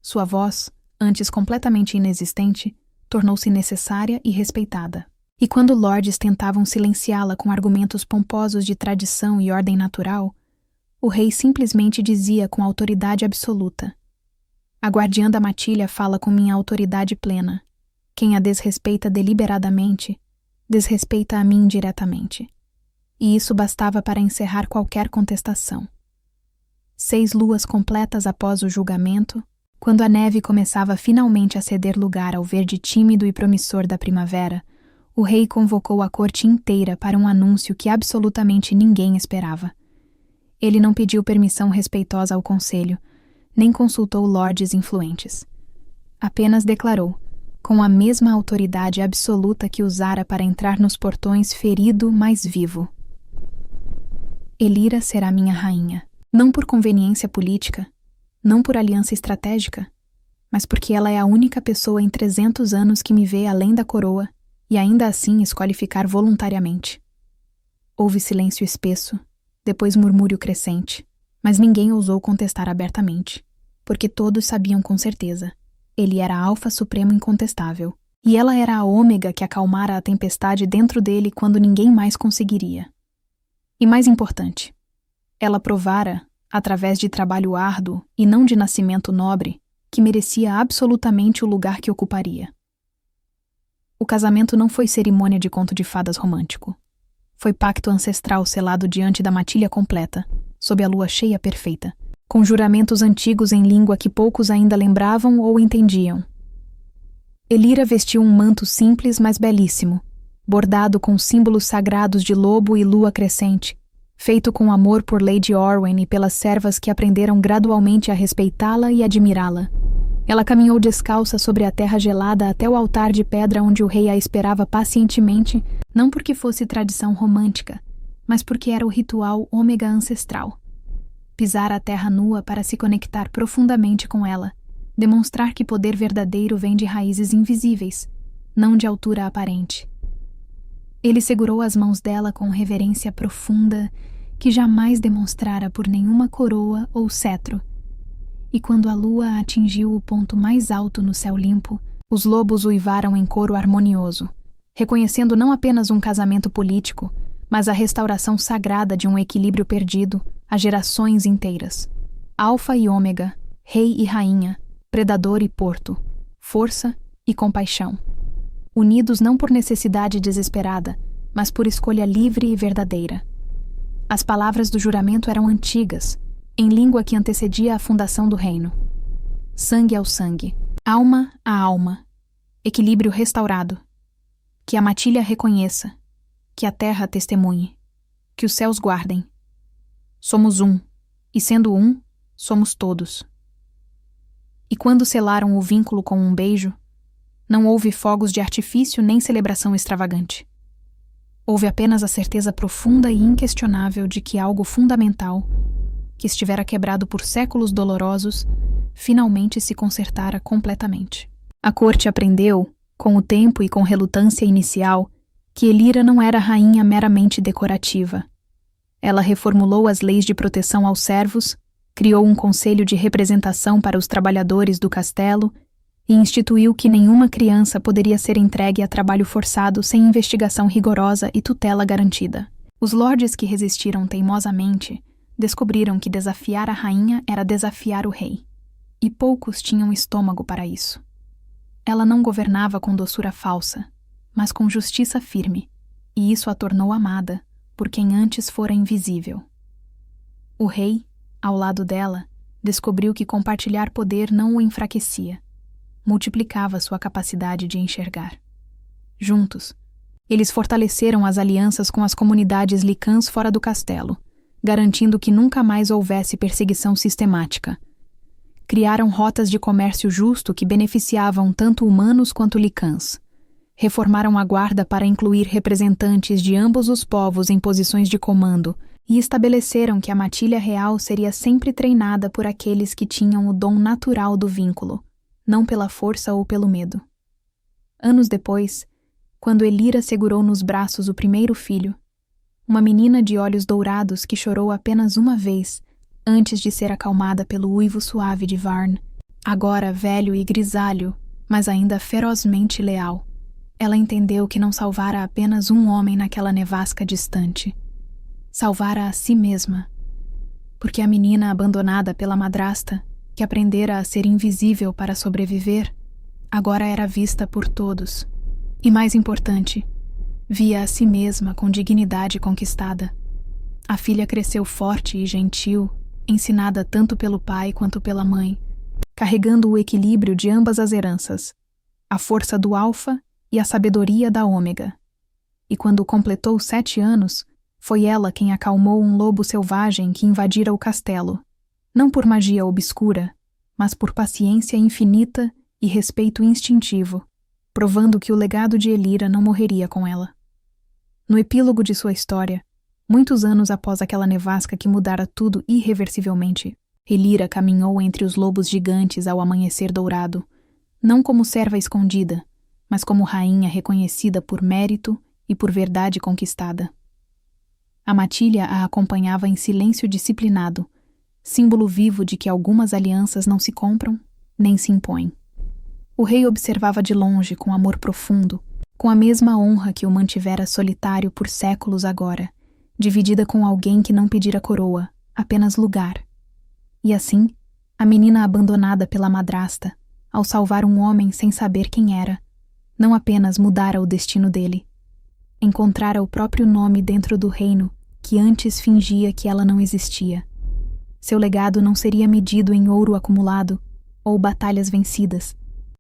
Sua voz, antes completamente inexistente, tornou-se necessária e respeitada. E quando lordes tentavam silenciá-la com argumentos pomposos de tradição e ordem natural, o rei simplesmente dizia com autoridade absoluta: "A guardiã da matilha fala com minha autoridade plena. Quem a desrespeita deliberadamente, desrespeita a mim diretamente." E isso bastava para encerrar qualquer contestação. 6 luas completas após o julgamento, quando a neve começava finalmente a ceder lugar ao verde tímido e promissor da primavera, o rei convocou a corte inteira para um anúncio que absolutamente ninguém esperava. Ele não pediu permissão respeitosa ao conselho, nem consultou lordes influentes. Apenas declarou, com a mesma autoridade absoluta que usara para entrar nos portões ferido, mas vivo: "Elira será minha rainha, não por conveniência política, não por aliança estratégica, mas porque ela é a única pessoa em 300 anos que me vê além da coroa e ainda assim escolhe ficar voluntariamente." Houve silêncio espesso, depois murmúrio crescente, mas ninguém ousou contestar abertamente, porque todos sabiam com certeza: ele era a alfa supremo incontestável, e ela era a ômega que acalmara a tempestade dentro dele quando ninguém mais conseguiria. E mais importante, ela provara, através de trabalho árduo e não de nascimento nobre, que merecia absolutamente o lugar que ocuparia. O casamento não foi cerimônia de conto de fadas romântico. Foi pacto ancestral selado diante da matilha completa, sob a lua cheia perfeita, com juramentos antigos em língua que poucos ainda lembravam ou entendiam. Elira vestiu um manto simples, mas belíssimo, bordado com símbolos sagrados de lobo e lua crescente, feito com amor por Lady Orwyn e pelas servas que aprenderam gradualmente a respeitá-la e admirá-la. Ela caminhou descalça sobre a terra gelada até o altar de pedra onde o rei a esperava pacientemente, não porque fosse tradição romântica, mas porque era o ritual ômega ancestral. Pisar a terra nua para se conectar profundamente com ela, demonstrar que poder verdadeiro vem de raízes invisíveis, não de altura aparente. Ele segurou as mãos dela com reverência profunda que jamais demonstrara por nenhuma coroa ou cetro. E quando a lua atingiu o ponto mais alto no céu limpo, os lobos uivaram em coro harmonioso, reconhecendo não apenas um casamento político, mas a restauração sagrada de um equilíbrio perdido há gerações inteiras. Alfa e ômega, rei e rainha, predador e porto, força e compaixão. Unidos não por necessidade desesperada, mas por escolha livre e verdadeira. As palavras do juramento eram antigas, em língua que antecedia a fundação do reino. sangue ao sangue, alma a alma, equilíbrio restaurado. Que a matilha reconheça, que a terra testemunhe, que os céus guardem. Somos um, e sendo um, somos todos. E quando selaram o vínculo com um beijo, não houve fogos de artifício nem celebração extravagante. Houve apenas a certeza profunda e inquestionável de que algo fundamental, que estivera quebrado por séculos dolorosos, finalmente se consertara completamente. A corte aprendeu, com o tempo e com relutância inicial, que Elira não era rainha meramente decorativa. Ela reformulou as leis de proteção aos servos, criou um conselho de representação para os trabalhadores do castelo e instituiu que nenhuma criança poderia ser entregue a trabalho forçado sem investigação rigorosa e tutela garantida. Os lordes que resistiram teimosamente descobriram que desafiar a rainha era desafiar o rei, e poucos tinham estômago para isso. Ela não governava com doçura falsa, mas com justiça firme, e isso a tornou amada por quem antes fora invisível. O rei, ao lado dela, descobriu que compartilhar poder não o enfraquecia, multiplicava sua capacidade de enxergar. Juntos, eles fortaleceram as alianças com as comunidades licãs fora do castelo, garantindo que nunca mais houvesse perseguição sistemática. Criaram rotas de comércio justo que beneficiavam tanto humanos quanto licãs. Reformaram a guarda para incluir representantes de ambos os povos em posições de comando e estabeleceram que a matilha real seria sempre treinada por aqueles que tinham o dom natural do vínculo, não pela força ou pelo medo. Anos depois, quando Elira segurou nos braços o primeiro filho, uma menina de olhos dourados que chorou apenas uma vez antes de ser acalmada pelo uivo suave de Varn, agora velho e grisalho, mas ainda ferozmente leal, ela entendeu que não salvara apenas um homem naquela nevasca distante. Salvara a si mesma, porque a menina abandonada pela madrasta, que aprendera a ser invisível para sobreviver, agora era vista por todos. E mais importante, via a si mesma com dignidade conquistada. A filha cresceu forte e gentil, ensinada tanto pelo pai quanto pela mãe, carregando o equilíbrio de ambas as heranças, a força do alfa e a sabedoria da ômega. E quando completou 7 anos, foi ela quem acalmou um lobo selvagem que invadira o castelo, não por magia obscura, mas por paciência infinita e respeito instintivo, provando que o legado de Elira não morreria com ela. No epílogo de sua história, muitos anos após aquela nevasca que mudara tudo irreversivelmente, Elira caminhou entre os lobos gigantes ao amanhecer dourado, não como serva escondida, mas como rainha reconhecida por mérito e por verdade conquistada. A matilha a acompanhava em silêncio disciplinado, símbolo vivo de que algumas alianças não se compram nem se impõem. O rei observava de longe com amor profundo, com a mesma honra que o mantivera solitário por séculos agora, dividida com alguém que não pedira coroa, apenas lugar. E assim, a menina abandonada pela madrasta, ao salvar um homem sem saber quem era, não apenas mudara o destino dele, encontrara o próprio nome dentro do reino que antes fingia que ela não existia. Seu legado não seria medido em ouro acumulado ou batalhas vencidas,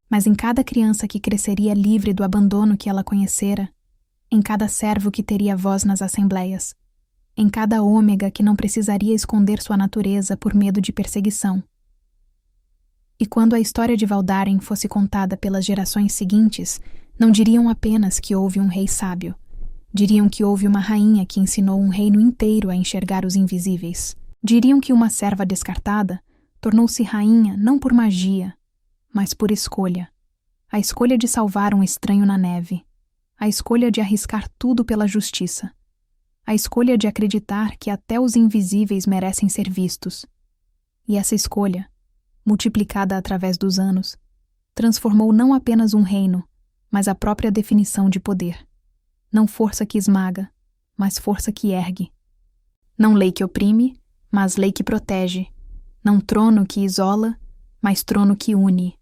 mas em cada criança que cresceria livre do abandono que ela conhecera, em cada servo que teria voz nas assembleias, em cada ômega que não precisaria esconder sua natureza por medo de perseguição. E quando a história de Valdaren fosse contada pelas gerações seguintes, não diriam apenas que houve um rei sábio. Diriam que houve uma rainha que ensinou um reino inteiro a enxergar os invisíveis. Diriam que uma serva descartada tornou-se rainha não por magia, mas por escolha. A escolha de salvar um estranho na neve. A escolha de arriscar tudo pela justiça. A escolha de acreditar que até os invisíveis merecem ser vistos. E essa escolha, multiplicada através dos anos, transformou não apenas um reino, mas a própria definição de poder. Não força que esmaga, mas força que ergue. Não lei que oprime, mas lei que protege. Não trono que isola, mas trono que une.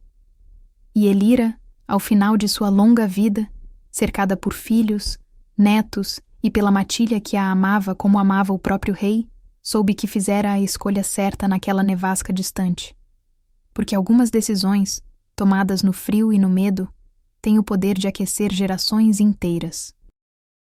E Elira, ao final de sua longa vida, cercada por filhos, netos e pela matilha que a amava como amava o próprio rei, soube que fizera a escolha certa naquela nevasca distante. Porque algumas decisões, tomadas no frio e no medo, têm o poder de aquecer gerações inteiras.